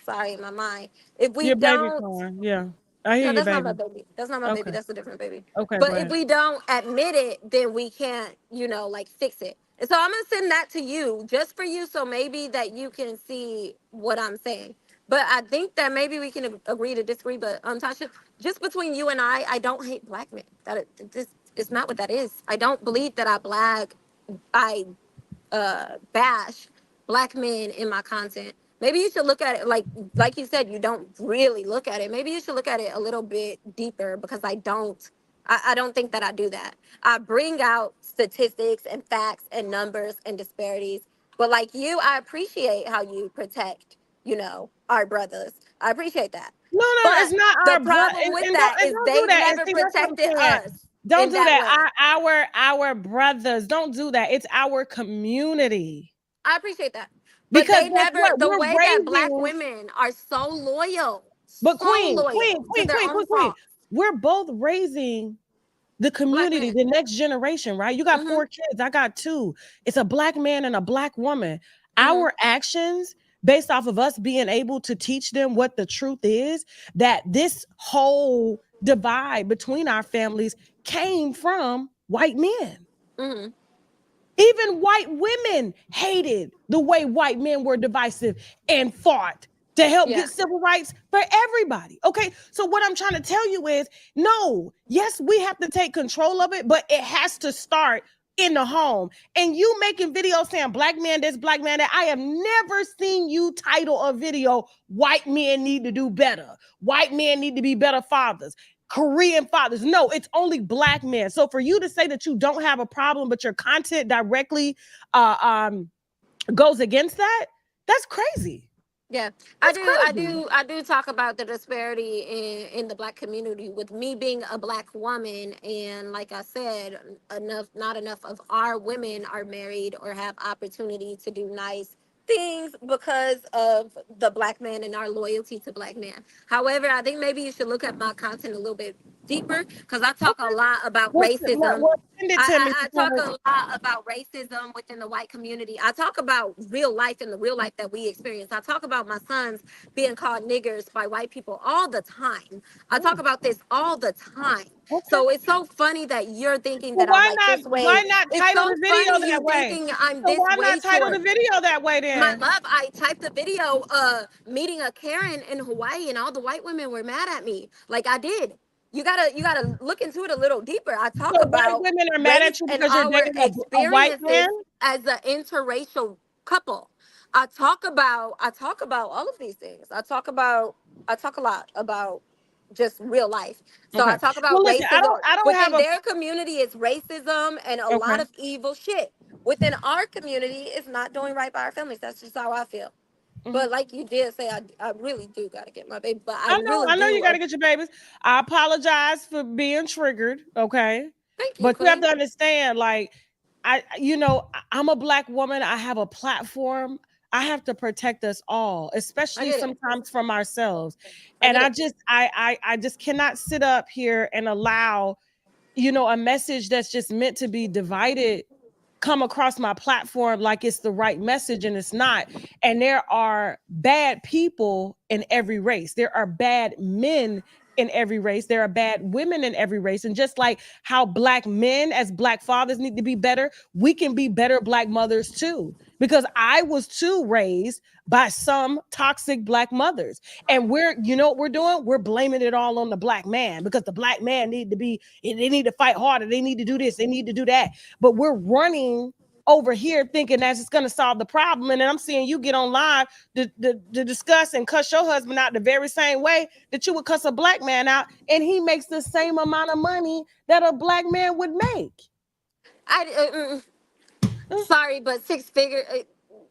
sorry, my mind, if we Your baby don't, crying. Yeah. I hear no, your that's not my baby. baby. That's not my baby. Okay. That's a different baby. Okay, go But if ahead. we don't admit it, then we can't, like, fix it. And so I'm gonna send that to you, just for you, so maybe that you can see what I'm saying. But I think that maybe we can agree to disagree. But Tasha, just between you and I don't hate black men. This is not what that is. I don't believe that I bash black men in my content. Maybe you should look at it like you said, you don't really look at it. Maybe you should look at it a little bit deeper, because I don't think that I do that. I bring out statistics and facts and numbers and disparities. But like you, I appreciate how you protect, our brothers. I appreciate that. No, no, it's But not the our blood, problem with and that don't, is do they've that. And never see, that's what I'm protected saying. us Don't in do that that. way. Our brothers, don't do that. It's our community. I appreciate that. But Because they guess never, what? the We're way that black raising, women are but so loyal to their own Queen. cause. We're both raising the Black community, men. the next generation, right? You got Mm-hmm. 4 kids, I got 2. It's a black man and a black woman. Mm-hmm. Our actions, based off of us being able to teach them what the truth is, that this whole divide between our families came from white men. Mm-hmm. Even white women hated the way white men were divisive and fought. to help Yeah. get civil rights for everybody. Okay. So what I'm trying to tell you is no, yes, we have to take control of it, but it has to start in the home. And you making videos saying black man this, black man that, I have never seen you title a video, white men need to do better. White men need to be better fathers. Korean fathers. No, it's only black men. So for you to say that you don't have a problem, but your content directly goes against that, that's crazy. Yeah, That's crazy. I do talk about the disparity in the black community with me being a black woman, and like I said, not enough of our women are married or have opportunity to do nice things because of the black man and our loyalty to black men. However, I think maybe you should look at my content a little bit deeper because I talk a lot about racism. Send it to me. I talk a lot about racism within the white community. I talk about real life and the real life that we experience. I talk about my sons being called niggers by white people all the time. I talk about this all the time. Okay. So it's so funny that you're thinking Well, that I'm like this way. why not It's title so the video funny that you way? thinking I'm So this why way not title for the video that way my then? love. I typed the video meeting a Karen in Hawaii and all the white women were mad at me. Like I did. You gotta look into it a little deeper. I talk So white about women are mad race at you and because you're our dating a white experiences man? as an interracial couple. I talk about all of these things. I talk a lot about just real life. So I Okay. talk Well, about listen, racism. I don't have Within a their community it's racism and a okay. lot of evil shit. Within our community it's not doing right by our families. That's just how I feel. Mhm. But like you did say, I really do gotta get my baby. But I really I know you do. got to get your babies. I apologize for being triggered, okay? Thank you, But you have Queen. to understand, like, I'm a black woman. I have a platform. I have to protect us all, I especially get it. sometimes from ourselves. I And get I it. just, I just cannot sit up here and allow, a message that's just meant to be divided come across my platform like it's the right message and it's not. And there are bad people in every race. There are bad men in every race. There are bad women in every race. And just like how black men as black fathers need to be better, we can be better black mothers too. Because I was too raised by some toxic black mothers. And you know what we're doing? We're blaming it all on the black man because the black man they need to fight harder. They need to do this. They need to do that. But we're running over here thinking that's just going to solve the problem. And then I'm seeing you get on live to discuss and cuss your husband out the very same way that you would cuss a black man out. And he makes the same amount of money that a black man would make. I sorry, but six figure.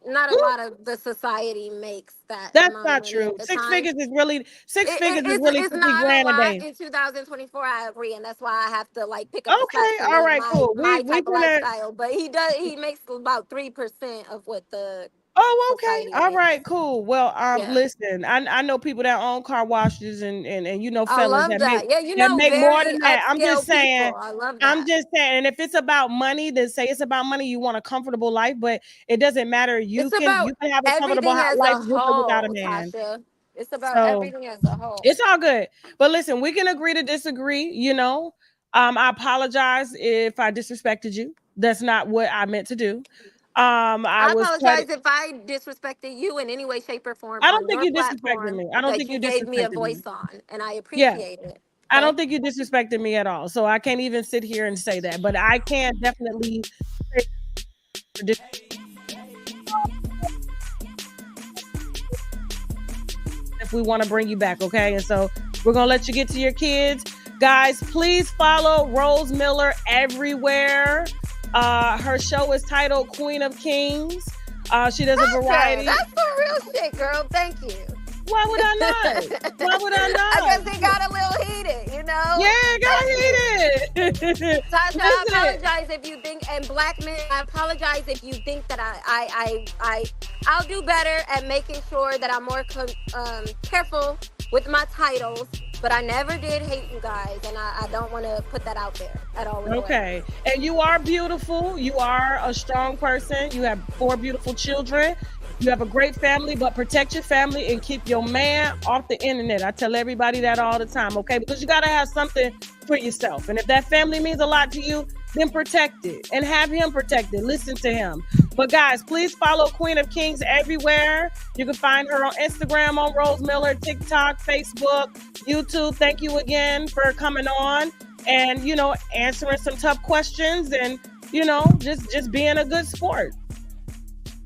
Not a lot of the society makes that That's amount of not money true. at the time. Six figures is really It's 50 not a grand a lot day. in 2024. I agree, and that's why I have to like pick up the slack Okay, to all live right, cool. my We've type of been at lifestyle. But he makes about 3% of what the Oh, okay. society All makes. right, cool. Well, Yeah, listen, I know people that own car washes and I felons love that. Yeah, that make more very than that. upscale people. I love I'm that. just saying, and if it's about money, then say it's about money, you want a comfortable life, but it doesn't matter. It's You about can have a comfortable everything as life a with or without a whole, man. Tasha. It's about So everything as a whole. it's all good. But listen, we can agree to disagree. I apologize if I disrespected you. That's not what I meant to do. I I was quite apologize if I disrespected you in any way, shape, or form I don't on think your you disrespected platform me. I don't that think you you gave me a disrespected me. voice on, and I Yeah. appreciate it. I Okay. don't think you disrespected me at all. So I can't even sit here and say that. But I can definitely say if we want to bring you back, okay? And so we're gonna let you get to your kids. Guys, please follow Rose Miller everywhere. Her show is titled Queen of Kings. She does a variety. That's some real shit, girl. Thank you. Why would I not? Why would I not? I guess it got a little heated, you know? Yeah, it got heated. Tasha, I Listen. apologize if you think, and black men, I apologize if you think that I'll do better at making sure that I'm more careful with my titles. But I never did hate you guys, and I don't want to put that out there at all. Okay. And you are beautiful. You are a strong person. You have 4 beautiful children. You have a great family, but protect your family and keep your man off the internet. I tell everybody that all the time, okay? Because you got to have something for yourself. And if that family means a lot to you, then protect it and have him protect it. Listen to him. But guys, please follow Queen of Kings everywhere. You can find her on Instagram, on Rose Miller, TikTok, Facebook, YouTube. Thank you again for coming on and, you know, answering some tough questions and, you know, just being a good sport.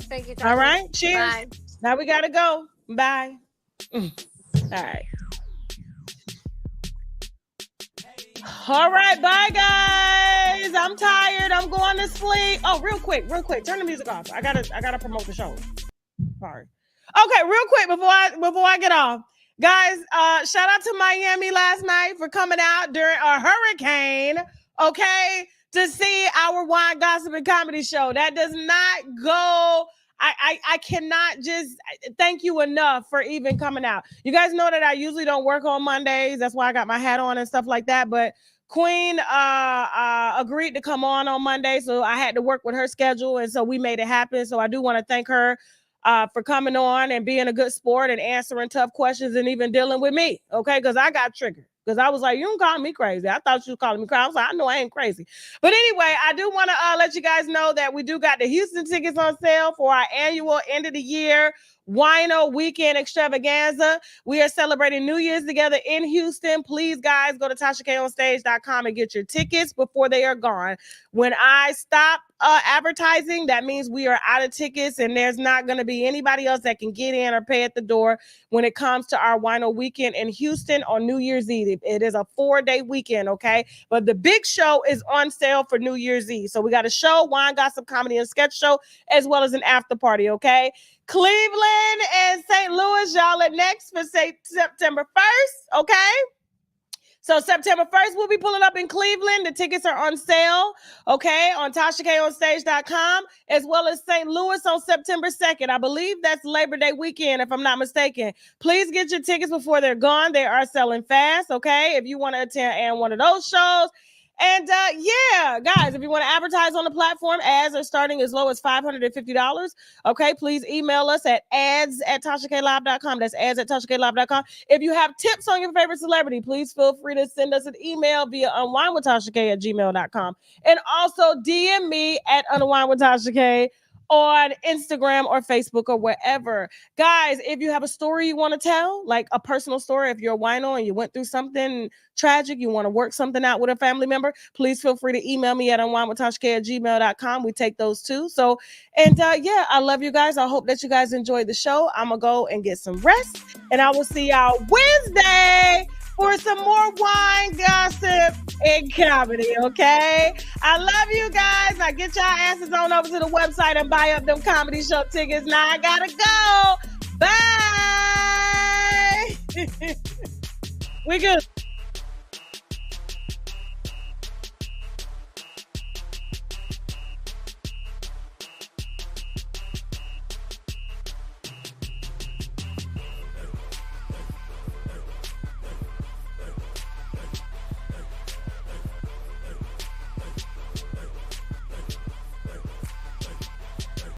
Thank you. All right. Cheers. Bye. Now we got to go. Bye. All right. All right. Bye, guys. I'm tired. I'm going to sleep. Oh, real quick. Turn the music off. I gotta promote the show. Sorry. Okay, real quick before I get off. Guys, shout out to Miami last night for coming out during a hurricane, okay, to see our wine gossip and comedy show. That does not go. I cannot just thank you enough for even coming out. You guys know that I usually don't work on Mondays. That's why I got my hat on and stuff like that. But Queen agreed to come on Monday, so I had to work with her schedule, and so we made it happen. So I do want to thank her for coming on and being a good sport and answering tough questions and even dealing with me, okay? Because I got triggered. Because I was like, you don't call me crazy. I thought you were calling me crazy. I was like, I know I ain't crazy. But anyway, I do want to let you guys know that we do got the Houston tickets on sale for our annual end of the year Wino Weekend Extravaganza. We are celebrating New Year's together in Houston. Please, guys, go to tashakonstage.com and get your tickets before they are gone. When I stop advertising, that means we are out of tickets and there's not going to be anybody else that can get in or pay at the door when it comes to our Wino Weekend in Houston on New Year's Eve. It is a 4-day weekend, okay? But the big show is on sale for New Year's Eve. So we got a show, wine, gossip, comedy, and sketch show, as well as an after party, okay? Cleveland and St. Louis, y'all are next for September 1st, okay? So September 1st, we'll be pulling up in Cleveland. The tickets are on sale, okay, on tashakonstage.com, as well as St. Louis on September 2nd. I believe that's Labor Day weekend, if I'm not mistaken. Please get your tickets before they're gone. They are selling fast, okay, if you want to attend one of those shows. And yeah, guys, if you want to advertise on the platform, ads are starting as low as $550. Okay, please email us at ads@tashaklive.com. That's ads@tashaklive.com. If you have tips on your favorite celebrity, please feel free to send us an email via unwinewithtashak@gmail.com. And also DM me at unwinewithtashak on Instagram or Facebook or wherever. Guys, if you have a story you want to tell, like a personal story, if you're a wino and you went through something tragic, you want to work something out with a family member, please feel free to email me at unwinewithtashak@gmail.com. We take those too. So, and yeah, I love you guys. I hope that you guys enjoyed the show. I'm going to go and get some rest, and I will see y'all Wednesday for some more wine gossip and comedy, okay? I love you guys. Now get y'all asses on over to the website and buy up them comedy show tickets. Now I gotta go. Bye. We good.